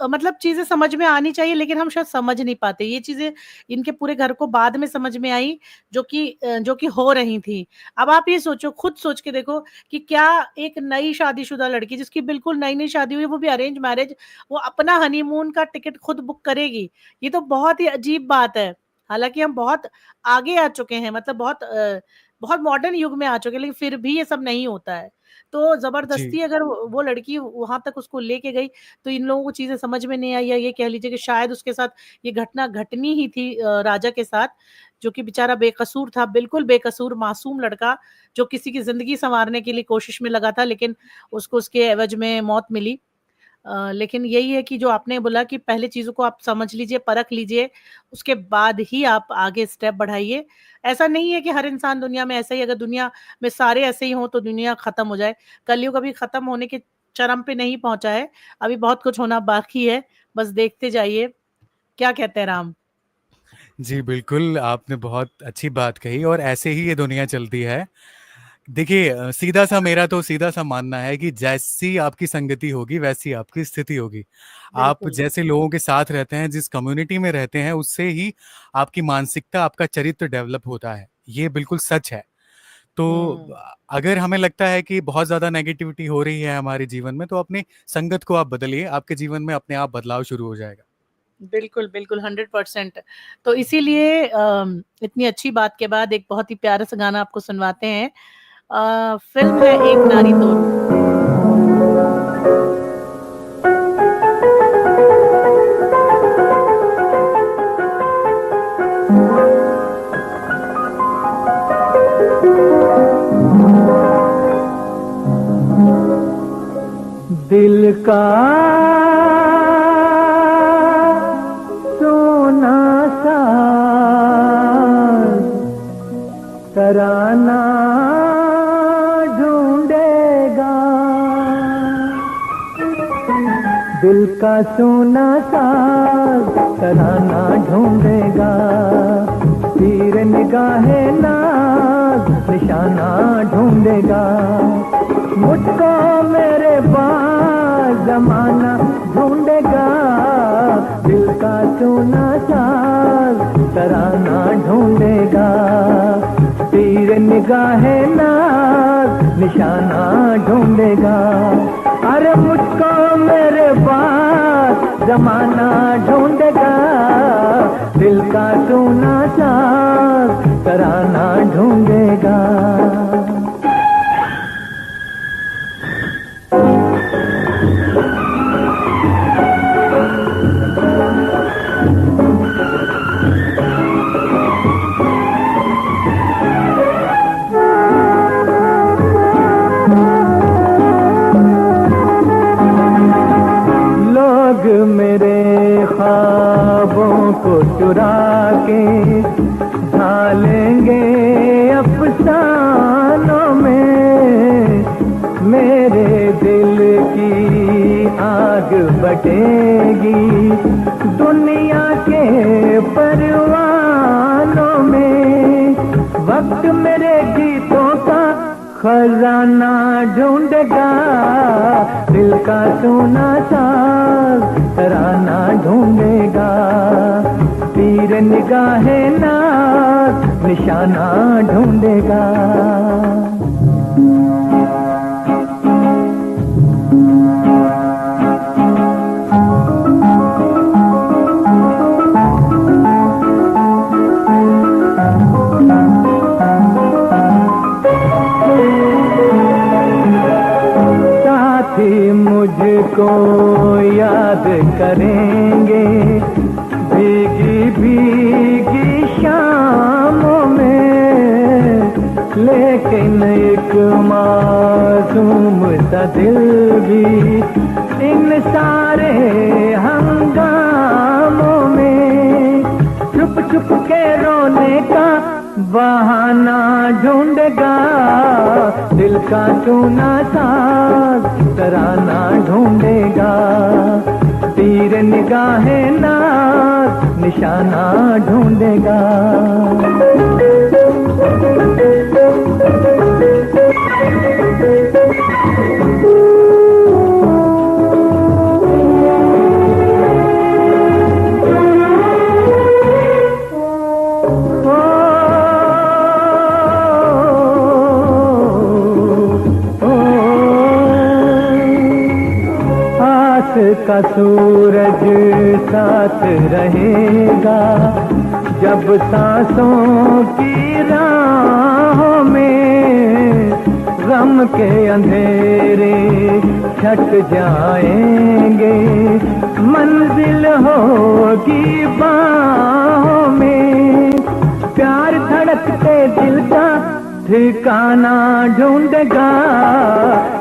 मतलब चीज़ें समझ में आनी चाहिए, लेकिन हम शायद समझ नहीं पाते। ये चीज़ें इनके पूरे घर को बाद में समझ में आई, जो कि हो रही थी। अब आप ये सोचो, खुद सोच के देखो कि क्या एक नई शादीशुदा लड़की जिसकी बिल्कुल नई-नई शादी हुई है, वो भी अरेंज मैरिज, वो अपना हनीमून का टिकट खुद बुक करेगी? ये तो बहुत ही अजीब बात है। हालाँकि हम बहुत आगे आ चुके हैं, मतलब बहुत मॉडर्न युग में आ चुके हैं, लेकिन फिर भी ये सब नहीं होता है। तो जी, ज़बरदस्ती अगर वो लड़की वहाँ तक उसको लेके गई, तो इन लोगों को चीज़ें समझ में नहीं आई, या ये कह लीजिए कि शायद उसके साथ ये घटना घटनी ही थी राजा के साथ, जो कि बेचारा बेकसूर था, बिल्कुल बेकसूर मासूम लड़का, जो किसी की ज़िंदगी सँवारने के लिए कोशिश में लगा था, लेकिन उसको उसके एवज़ में मौत मिली। लेकिन यही है कि जो आपने बोला कि पहले चीज़ों को आप समझ लीजिए, परख लीजिए, उसके बाद ही आप आगे स्टेप बढ़ाइए। ऐसा नहीं है कि हर इंसान दुनिया में ऐसा ही, अगर दुनिया में सारे ऐसे ही हों तो दुनिया खत्म हो जाए। कलयुग अभी खत्म होने के चरम पे नहीं पहुँचा है, अभी बहुत कुछ होना बाकी है, बस देखते जाइए। क्या कहते हैं राम? जी, बिल्कुल, आपने बहुत अच्छी बात कही और ऐसे ही ये दुनिया चलती है। देखिए, सीधा-सा मेरा तो सीधा-सा मानना है कि जैसी आपकी संगति होगी, वैसी आपकी स्थिति होगी। आप बिल्कुल। जैसे लोगों के साथ रहते हैं, जिस कम्युनिटी में रहते हैं, उससे ही आपकी मानसिकता, आपका चरित्र डेवलप होता है। ये बिल्कुल सच है। तो हुँ। अगर हमें लगता है कि बहुत ज़्यादा नेगेटिविटी हो रही है हमारे जीवन में, तो अपनी संगत को आप बदलिए, आपके जीवन में अपने आप बदलाव शुरू हो जाएगा। बिल्कुल, बिल्कुल 100%। तो इसीलिए इतनी अच्छी बात के बाद एक बहुत ही प्यारा-सा गाना आपको सुनवाते हैं। फ़िल्म है एक नारी तोरू। दिल का सोना सा तराना ढूंढेगा, दिल का सोना सा तराना ढूंढेगा, तीर निगाहे नाज निशाना ढूंढेगा, मुझको मेरे पास जमाना ढूंढेगा, दिल का सोना साज तराना ढूंढेगा, तीर निगाहे नाज निशाना ढूंढेगा, अरे मुझको मेरे पास जमाना ढूंढेगा, दिल का सोना साज तराना ढूंढेगा। लोग मेरे ख्वाबों को चुरा के ढालेंगे अफसानों में, मेरे दिल की आग बटेगी दुनिया के परवानों में, वक्त मेरे गीतों का खजाना ढूंढेगा, दिल का सोना साज तराना ढूंढेगा, तीर निगाहे नाज निशाना ढूंढेगा। भी मुझको याद करेंगे भीगी भीगी शामों में, लेकिन एक मासूम सा दिल भी इन सारे हंगामों में छुप छुप के रोने का बहाना ढूंढेगा, दिल का चूना साज तराना ढूंढेगा, तीर निगाहें नाज निशाना ढूंढेगा। का सूरज साथ रहेगा जब सांसों की राहों में गम के अंधेरे छट जाएंगे, मंजिल होगी बाहों में, प्यार धड़कते दिल का ठिकाना ढूंढेगा,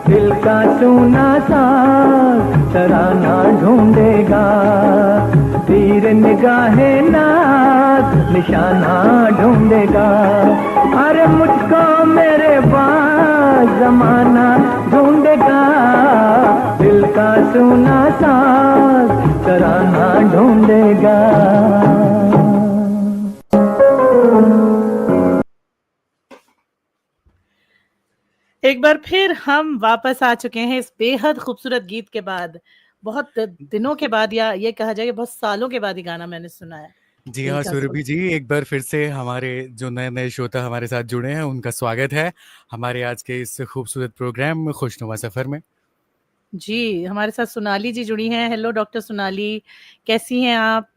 दिल का सूना साज तराना ढूंढेगा, तीर निगाहें नाज निशाना ढूंढेगा। अरे मुझको मेरे पास जमाना ढूंढेगा, दिल का सूना साज तराना ढूंढेगा। एक बार फिर हम वापस आ चुके हैं इस बेहद खूबसूरत गीत के बाद। बहुत दिनों के बाद, या ये कहा जाए बहुत सालों के बाद ये गाना मैंने सुना है। जी दिल हाँ का सुरभि जी, एक बार फिर से हमारे जो नए नए श्रोता हमारे साथ जुड़े हैं उनका स्वागत है हमारे आज के इस खूबसूरत प्रोग्राम खुशनुमा सफर में। जी, हमारे साथ सोनाली जी जुड़ी हैं। हेलो डॉक्टर सोनाली, कैसी हैं आप?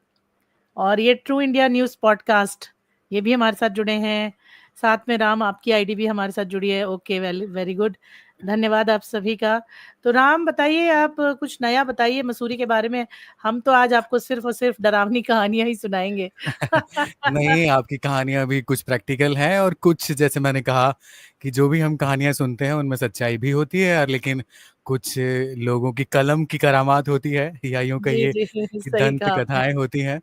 और ये ट्रू इंडिया न्यूज़ पॉडकास्ट, ये भी हमारे साथ जुड़े हैं। साथ में राम, आपकी आईडी भी हमारे साथ जुड़ी है। ओके, वेरी गुड, धन्यवाद आप सभी का। तो राम बताइए, आप कुछ नया बताइए मसूरी के बारे में। हम तो आज आपको सिर्फ और सिर्फ डरावनी कहानियां ही सुनाएंगे। नहीं, आपकी कहानियां भी कुछ प्रैक्टिकल हैं और कुछ, जैसे मैंने कहा कि जो भी हम कहानियां सुनते हैं उनमें सच्चाई भी होती है, और लेकिन कुछ लोगों की कलम की करामात होती है, या यूं जी कहिए जी, कि सही दंत कहा आपने। कथाएं होती हैं।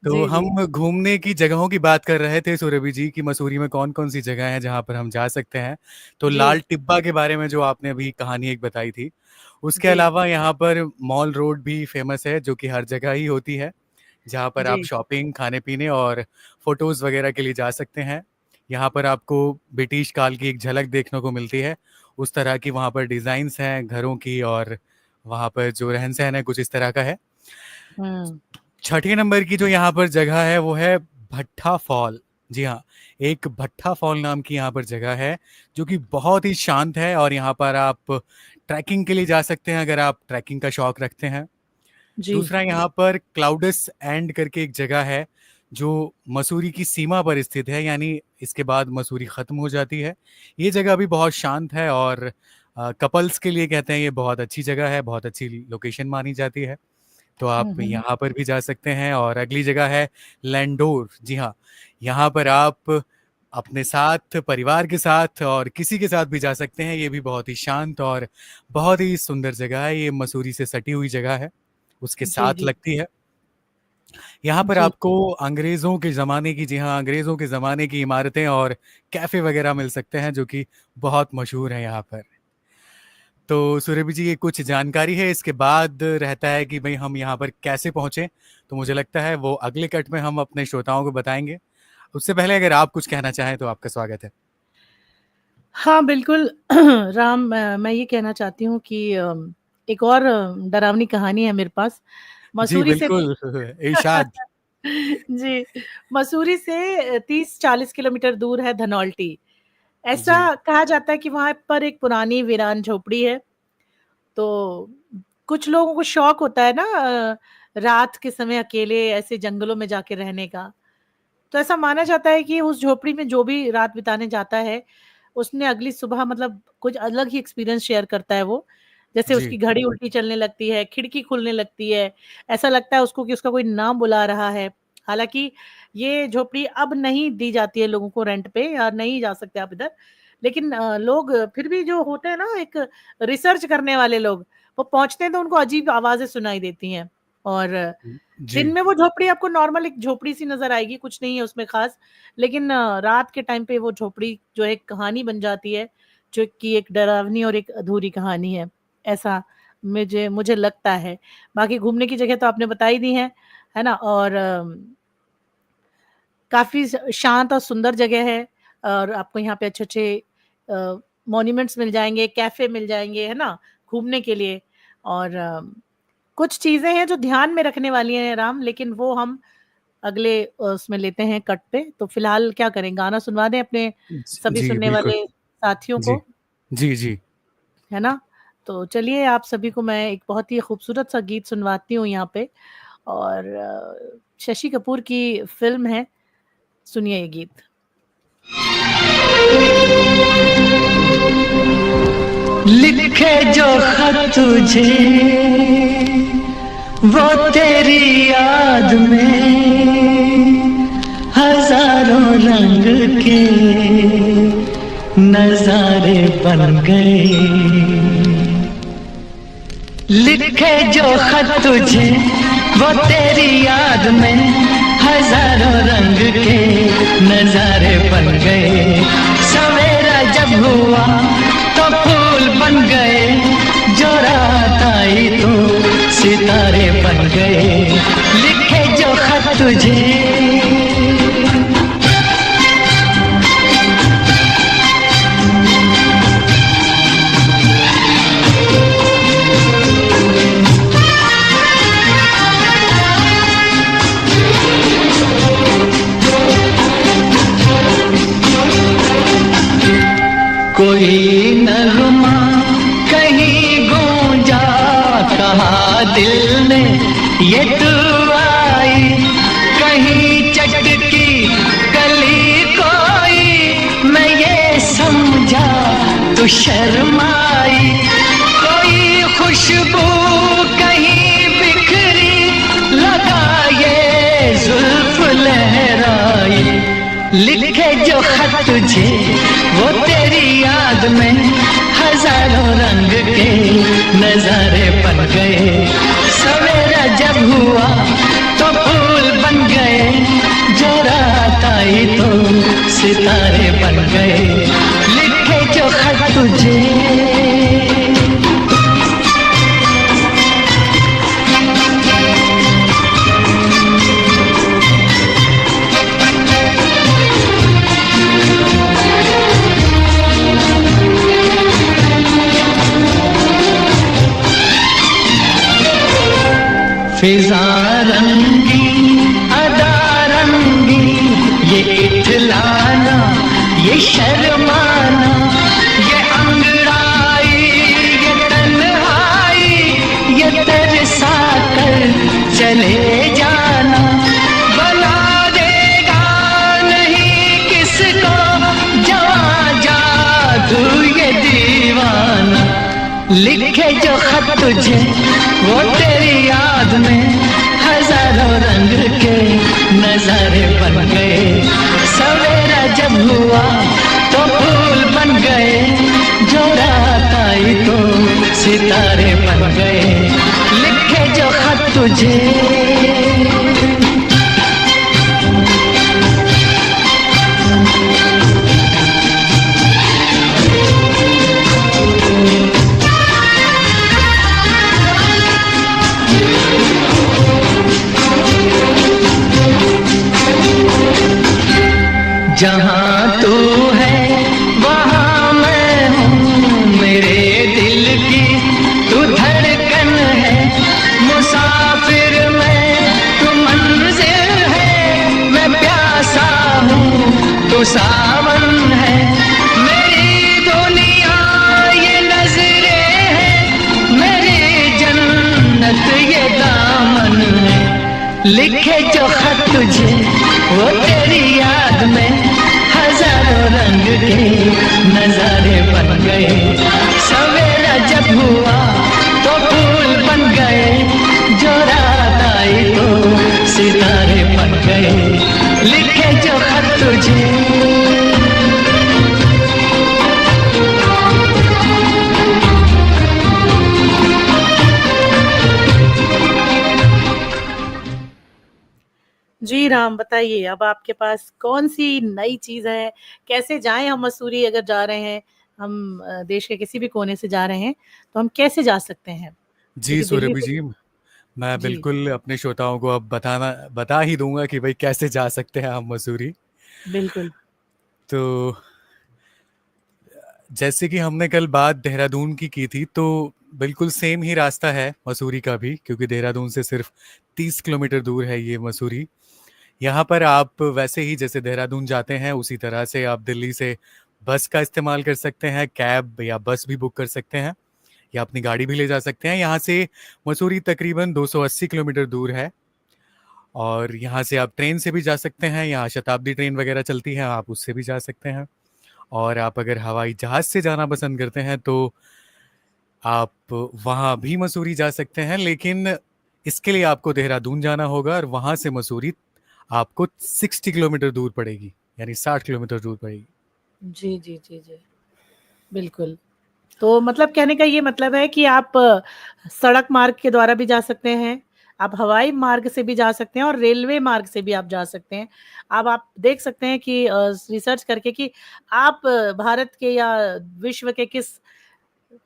तो जी जी हम घूमने की जगहों की बात कर रहे थे सुरभि जी की मसूरी में कौन कौन सी जगह है जहाँ पर हम जा सकते हैं। तो जी लाल टिब्बा के बारे में जो आपने अभी कहानी एक बताई थी, उसके जी अलावा यहाँ पर मॉल रोड भी फेमस है, जो कि हर जगह ही होती है, जहाँ पर आप जी। शॉपिंग, खाने पीने और फोटोज वगैरह के लिए जा सकते हैं। यहाँ पर आपको ब्रिटिश काल की एक झलक देखने को मिलती है। उस तरह की वहाँ पर डिजाइन्स हैं घरों की, और वहाँ पर जो रहन सहन है कुछ इस तरह का है। हम्म। छठे नंबर की जो यहाँ पर जगह है वो है भट्ठा फॉल। जी हाँ, एक भट्ठा फॉल नाम की यहाँ पर जगह है, जो कि बहुत ही शांत है, और यहाँ पर आप ट्रैकिंग के लिए जा सकते हैं अगर आप ट्रैकिंग का शौक रखते हैं। जी। दूसरा, यहाँ पर क्लाउडस एंड करके एक जगह है जो मसूरी की सीमा पर स्थित है, यानी इसके बाद मसूरी खत्म हो जाती है। ये जगह भी बहुत शांत है, और कपल्स के लिए कहते हैं ये बहुत अच्छी जगह है, बहुत अच्छी लोकेशन मानी जाती है। तो आप हम्म। यहाँ पर भी जा सकते हैं। और अगली जगह है लैंडोर। जी हाँ, यहाँ पर आप अपने साथ, परिवार के साथ और किसी के साथ भी जा सकते हैं। ये भी बहुत ही शांत और बहुत ही सुंदर जगह है। ये मसूरी से सटी हुई जगह है, उसके जी साथ जी लगती है। यहाँ पर जी। आपको अंग्रेज़ों के ज़माने की, जी हाँ, अंग्रेज़ों के ज़माने की इमारतें और कैफ़े वगैरह मिल सकते हैं, जो कि बहुत मशहूर हैं यहाँ पर। तो सुरभि जी, ये कुछ जानकारी है। इसके बाद रहता है कि भाई हम यहाँ पर कैसे पहुँचे, तो मुझे लगता है वो अगले कट में हम अपने श्रोताओं को बताएंगे। उससे पहले अगर आप कुछ कहना चाहें तो आपका स्वागत है। हाँ बिल्कुल। राम, मैं ये कहना चाहती हूँ कि एक और डरावनी कहानी है मेरे पास जी मसूरी से। बिल्कुल, इरशाद। जी, मसूरी से 30-40 किलोमीटर दूर है धनौल्टी। ऐसा जी, कहा जाता है कि वहाँ पर एक पुरानी वीरान झोपड़ी है। तो कुछ लोगों को शौक होता है ना, रात के समय अकेले ऐसे जंगलों में जाके रहने का। तो ऐसा माना जाता है कि उस झोपड़ी में जो भी रात बिताने जाता है, उसने अगली सुबह मतलब कुछ अलग ही एक्सपीरियंस शेयर करता है वो। जैसे जी। उसकी घड़ी उल्टी चलने लगती है, खिड़की खुलने लगती है, ऐसा लगता है उसको कि उसका कोई नाम बुला रहा है। हालाँकि ये झोपड़ी अब नहीं दी जाती है लोगों को रेंट पे, या नहीं जा सकते आप इधर। लेकिन लोग फिर भी जो होते हैं ना, एक रिसर्च करने वाले लोग, वो पहुँचते हैं तो उनको अजीब आवाज़ें सुनाई देती हैं। और जी। दिन में वो झोपड़ी आपको नॉर्मल एक झोपड़ी सी नज़र आएगी, कुछ नहीं है उसमें ख़ास। लेकिन रात के टाइम पे वो झोपड़ी जो है एक कहानी बन जाती है, जो कि एक डरावनी और एक अधूरी कहानी है, ऐसा मुझे मुझे लगता है। बाकी घूमने की जगह तो आपने बता ही दी है ना? और काफ़ी शांत और सुंदर जगह है, और आपको यहाँ पे अच्छे-अच्छे मॉन्यूमेंट्स मिल जाएँगे, कैफ़े मिल जाएँगे, है ना? घूमने के लिए। और कुछ चीज़ें हैं जो ध्यान में रखने वाली हैं राम, लेकिन वो हम अगले उसमें लेते हैं कट पे। तो फ़िलहाल क्या करें, गाना सुनवा दें अपने सभी जी, सुनने बिल्कुल। वाले साथियों जी। को, जी, जी। है ना? तो चलिए आप सभी को मैं एक बहुत ही खूबसूरत सा गीत सुनवाती हूँ यहाँ पे, और शशि कपूर की फ़िल्म है, सुनिए ये गीत। लिखे जो खत तुझे वो तेरी याद में हजारों रंग के नजारे बन गए। लिखे जो खत तुझे वो तेरी याद में हजारों रंग के नजारे बन गए। सवेरा जब हुआ तो फूल बन गए, जो रात आई तो सितारे बन गए। लिखे जो खत तुझे कोई नगमा कहीं गूंजा, कहा दिल ने ये तू आई। कहीं चटकी कली कोई, मैं ये समझा तू शर्माई। कोई खुशबू कहीं बिखरी, लगा ये जुल्फ लहराई। लिखे जो खत तुझे वो तेरी याद में हजारों रंग के नजारे बन गए। सवेरा जब हुआ तो फूल बन गए, जो रात आई तो सितारे बन गए। लिखे जो खत तुझे फिजा रंगी अदा रंगी, ये इठलाना ये शर्माना, ये अंगड़ाई ये तन्हाई, ये तरसा कर चले जाना। बना देगा नहीं किसको जवां जादू ये दीवाना। लिखे जो खत तुझे वो तेरी याद में हजारों रंग के नजारे बन गए। सवेरा जब हुआ तो फूल बन गए, जो रात आई तो सितारे बन गए। लिखे जो खत तुझे जहाँ तू है वहाँ मैं हूँ, मेरे दिल की तू धड़कन है। मुसाफिर मैं तू मंजिल है, मैं प्यासा हूँ तू सावन है। मेरी दुनिया ये नजरें हैं, मेरी जन्नत ये दामन है। लिखे जो खत तुझे वो तेरी याद में हजारों रंग के नजारे बन गए। सवेरा जब हुआ तो फूल बन गए, जो रात आई तो सितारे बन गए, लिखे जो खत तुझे। जी राम, बताइए अब आपके पास कौन सी नई चीज है? कैसे जाएं हम मसूरी? अगर जा रहे हैं हम देश के किसी भी कोने से जा रहे हैं तो हम कैसे जा सकते हैं? जी क्योंकि दिल्ली सुरभि से। जी, मैं जी, बिल्कुल अपने श्रोताओं को अब बता ही दूंगा कि भाई कैसे जा सकते हैं हम मसूरी। बिल्कुल। तो जैसे कि हमने कल बात देहरादून की थी, तो बिल्कुल सेम ही रास्ता है मसूरी का भी, क्योंकि देहरादून से सिर्फ 30 किलोमीटर दूर है ये मसूरी। यहाँ पर आप वैसे ही जैसे देहरादून जाते हैं उसी तरह से आप दिल्ली से बस का इस्तेमाल कर सकते हैं, कैब या बस भी बुक कर सकते हैं, या अपनी गाड़ी भी ले जा सकते हैं। यहाँ से मसूरी तकरीबन 280 किलोमीटर दूर है। और यहाँ से आप ट्रेन से भी जा सकते हैं, यहाँ शताब्दी ट्रेन वगैरह चलती है, आप उससे भी जा सकते हैं। और आप अगर हवाई जहाज से जाना पसंद करते हैं तो आप वहाँ भी मसूरी जा सकते हैं, लेकिन इसके लिए आपको देहरादून जाना होगा और वहाँ से मसूरी आपको 60 किलोमीटर दूर पड़ेगी, यानी 60 किलोमीटर दूर पड़ेगी। जी, जी, जी, जी। बिल्कुल। तो मतलब कहने का ये मतलब है कि आप सड़क मार्ग के द्वारा भी जा सकते हैं, आप हवाई मार्ग से भी जा सकते हैं और रेलवे मार्ग से भी आप जा सकते हैं। अब आप देख सकते हैं कि रिसर्च करके कि आप भारत के या विश्व के किस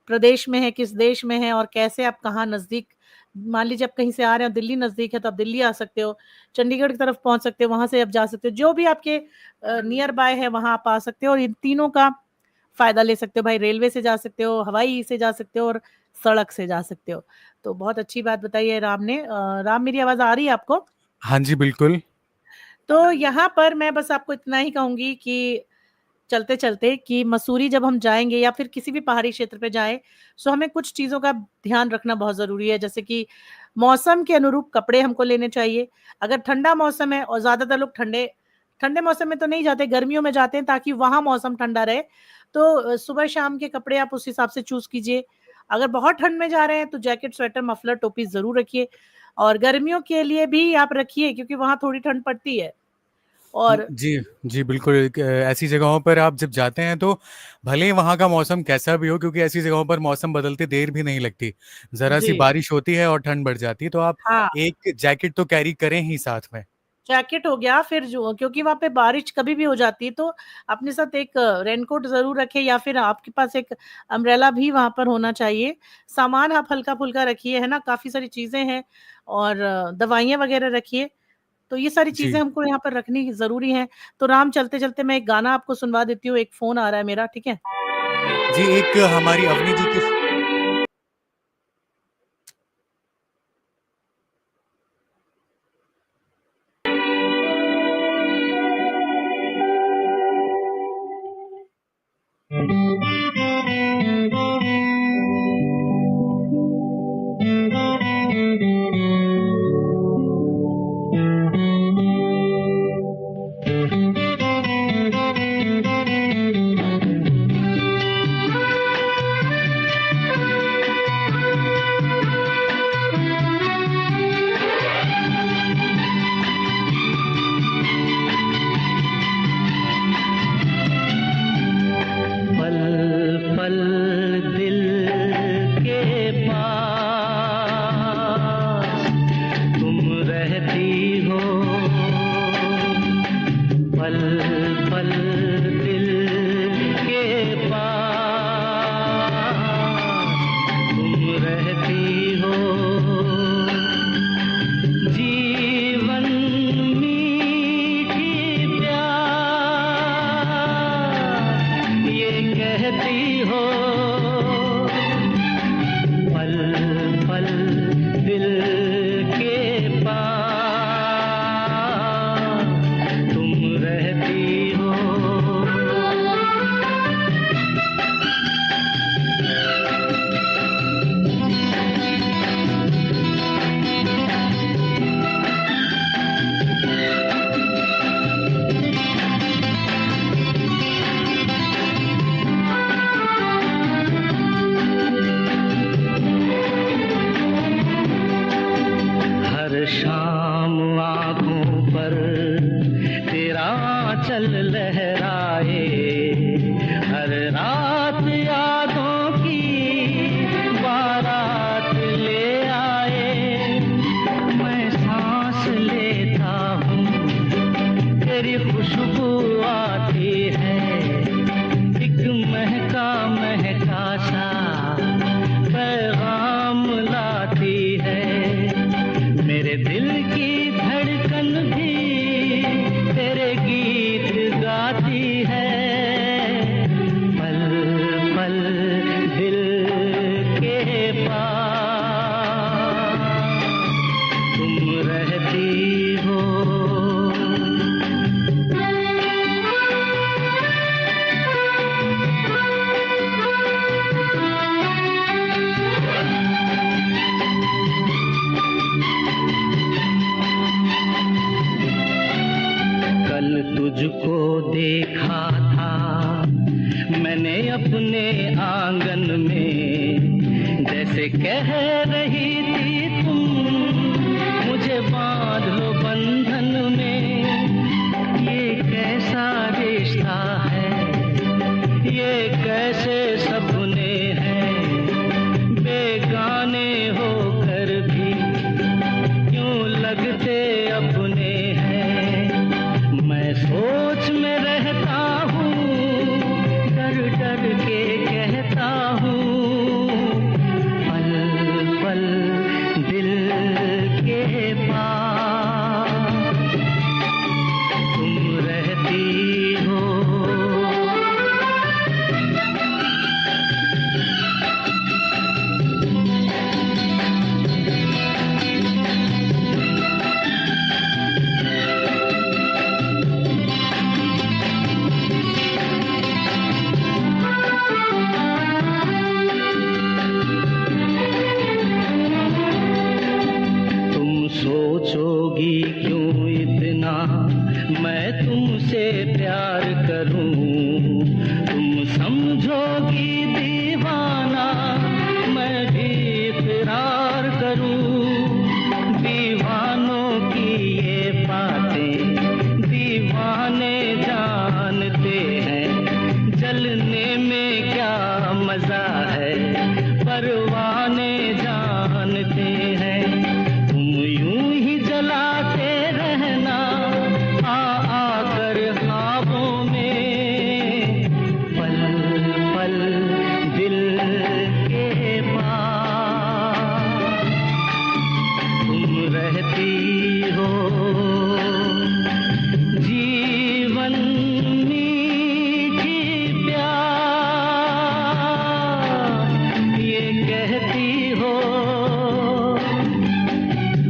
प्रदेश में हैं, किस देश में हैं और कैसे आप कहाँ नज़दीक। मान लीजिए आप कहीं से आ रहे हो, दिल्ली नज़दीक है तो आप दिल्ली आ सकते हो, चंडीगढ़ की तरफ पहुँच सकते हो, वहाँ से आप जा सकते हो। जो भी आपके नियर बाय है वहाँ आप आ सकते हो और इन तीनों का फ़ायदा ले सकते हो। भाई रेलवे से जा सकते हो, हवाई से जा सकते हो और सड़क से जा सकते हो। तो बहुत अच्छी बात बताई है राम ने। राम, मेरी आवाज़ आ रही है आपको? हाँ जी, बिल्कुल। तो यहाँ पर मैं बस आपको इतना ही कहूँगी कि चलते-चलते कि मसूरी जब हम जाएँगे या फिर किसी भी पहाड़ी क्षेत्र पे जाएँ, सो हमें कुछ चीज़ों का ध्यान रखना बहुत ज़रूरी है। जैसे कि मौसम के अनुरूप कपड़े हमको लेने चाहिए। अगर ठंडा मौसम है और ज़्यादातर लोग ठंडे ठंडे मौसम में तो नहीं जाते, गर्मियों में जाते हैं ताकि वहाँ मौसम ठंडा रहे। तो सुबह-शाम के कपड़े आप उस हिसाब से चूज़ कीजिए। अगर बहुत ठंड में जा रहे हैं तो जैकेट, स्वेटर, मफलर, टोपी ज़रूर रखिए और गर्मियों के लिए भी आप रखिए क्योंकि वहाँ थोड़ी ठंड पड़ती है। और जी, जी, बिल्कुल। ऐसी जगहों पर आप जब जाते हैं तो भले ही वहाँ का मौसम कैसा भी हो, क्योंकि ऐसी जगहों पर मौसम बदलते देर भी नहीं लगती। ज़रा-सी जी, बारिश होती है और ठंड बढ़ जाती है, तो आप हाँ। एक जैकेट तो कैरी करें ही साथ में। जैकेट हो गया, फिर जो क्योंकि वहाँ पे बारिश कभी भी हो जाती है तो अपने साथ एक रेनकोट ज़रूर रखें या फिर आपके पास एक अम्ब्रेला भी वहाँ पर होना चाहिए। सामान आप हल्का-फुल्का रखिए, है ना? काफ़ी सारी चीज़ें हैं और दवाइयाँ वग़ैरह रखिए। तो ये सारी चीज़ें जी। हमको यहाँ पर रखनी ज़रूरी हैं। तो राम, चलते-चलते मैं एक गाना आपको सुनवा देती हूँ, एक फ़ोन आ रहा है मेरा, ठीक है? जी, एक हमारी अवनी जी की पल पल दिल के पास तुम रहती हो, पल पल दिल के पास तुम रहती हो। जीवन मीठी प्यास ये कहती हो, पल पल दिल के पास तुम रहती हो। हर शाम आँखों पर तेरा आंचल लहराए, हर रात यादों की बारात ले आए। मैं सांस लेता हूँ तेरी खुशबू आती है, एक महका महका सा पैगाम लाती है। मेरे दिल की धड़कन भी तेरे गीत गाती है, पल पल दिल के पास तुम रहती हो। कल तुझको देखा था मैंने अपने आंगन में, जैसे कह रही थी तुम मुझे बांध लो बंधन में। ये कैसा रिश्ता है, ये कैसे सपने हैं, बेगाने होकर भी क्यों लगते अपने हैं। मैं सोच में रहता हूँ, डर डर के कहता हूँ, पल पल दिल के पास तुम रहती हो। तुम सोचोगी क्यों इतना मैं तुमसे प्यार करूं, तुम समझोगी दीवाना मैं भी इकरार करूं। दीवानों की ये बातें दीवाने जानते हैं, जलने में क्या मजा है परवाने जानते हैं। तुम यूं ही जलाते रहना आ आकर ख्वाबों में, पल पल दिल के पास तुम रहती हो। जीवन मीठी प्यार ये कहती हो,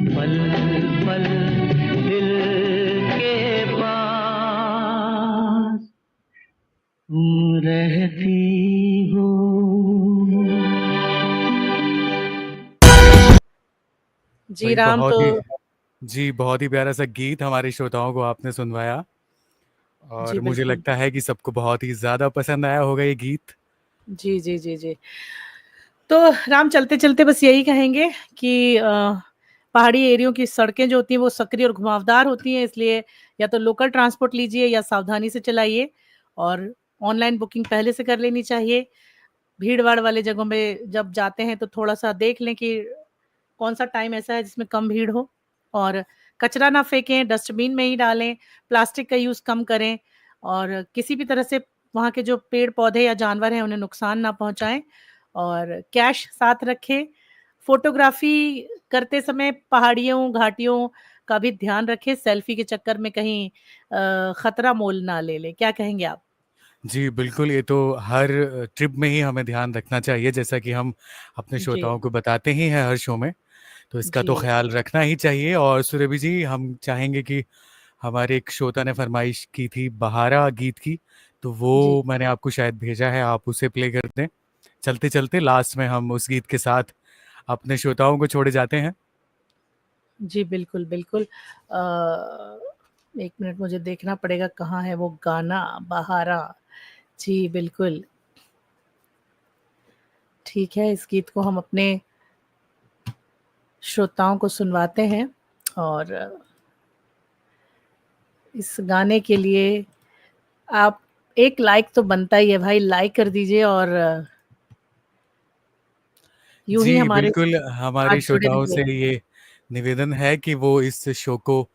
पल पल दिल के पास तुम रहती हो। जी भाई राम, बहुत ही तो जी बहुत ही प्यारा सा गीत हमारे श्रोताओं को आपने सुनवाया, जी और मुझे बिल्कुल। लगता है कि सबको बहुत ही ज्यादा पसंद आया होगा ये गीत। जी जी जी जी। तो राम, चलते चलते बस यही कहेंगे कि पहाड़ी एरियो की सड़कें जो होती हैं वो सकरी और घुमावदार होती हैं, इसलिए या तो लोकल ट्रांसपोर्ट लीजिए या सावधानी से चलाइए, और ऑनलाइन बुकिंग पहले से कर लेनी चाहिए। भीड़-भाड़ वाले जगहों में जब जाते हैं तो थोड़ा-सा देख लें कि कौन-सा टाइम ऐसा है जिसमें कम भीड़ हो, और कचरा ना फेंकें, डस्टबिन में ही डालें, प्लास्टिक का यूज़ कम करें, और किसी भी तरह से वहाँ के जो पेड़-पौधे या जानवर हैं उन्हें नुकसान ना पहुँचाएँ, और कैश साथ रखें। फ़ोटोग्राफ़ी करते समय पहाड़ियों, घाटियों का भी ध्यान रखें, सेल्फ़ी के चक्कर में कहीं खतरा मोल ना ले लें। क्या कहेंगे आप? जी, बिल्कुल, ये तो हर ट्रिप में ही हमें ध्यान रखना चाहिए, जैसा कि हम अपने जी, श्रोताओं को बताते ही हैं हर शो में, तो इसका तो जी, ख़्याल रखना ही चाहिए। और सुरभि जी, हम चाहेंगे कि हमारे एक श्रोता ने फ़रमाइश की थी बहारा गीत की, तो जी। वो मैंने आपको शायद भेजा है, आप उसे प्ले कर दें। चलते-चलते लास्ट में हम उस गीत के साथ अपने श्रोताओं को छोड़े जाते हैं। जी, बिल्कुल, बिल्कुल। 1 मिनट मुझे देखना पड़ेगा कहाँ है वो गाना, बहारा। जी, बिल्कुल। ठीक है, इस गीत को हम अपने श्रोताओं को सुनवाते हैं। और इस गाने के लिए आप एक लाइक तो बनता ही है भाई, लाइक कर दीजिए और यूं ही जी, हमारे बिल्कुल, साथ हमारे जुड़े श्रोताओं रहिए। से ये निवेदन है कि वो इस शो को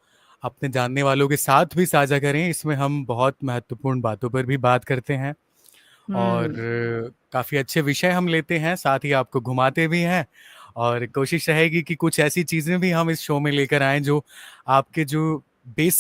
अपने जानने वालों के साथ भी साझा करें। इसमें हम बहुत महत्वपूर्ण बातों पर भी बात करते हैं और काफ़ी अच्छे विषय हम लेते हैं, साथ ही आपको घुमाते भी हैं और कोशिश रहेगी कि कुछ ऐसी चीज़ें भी हम इस शो में लेकर आएँ जो आपके जो बेसिक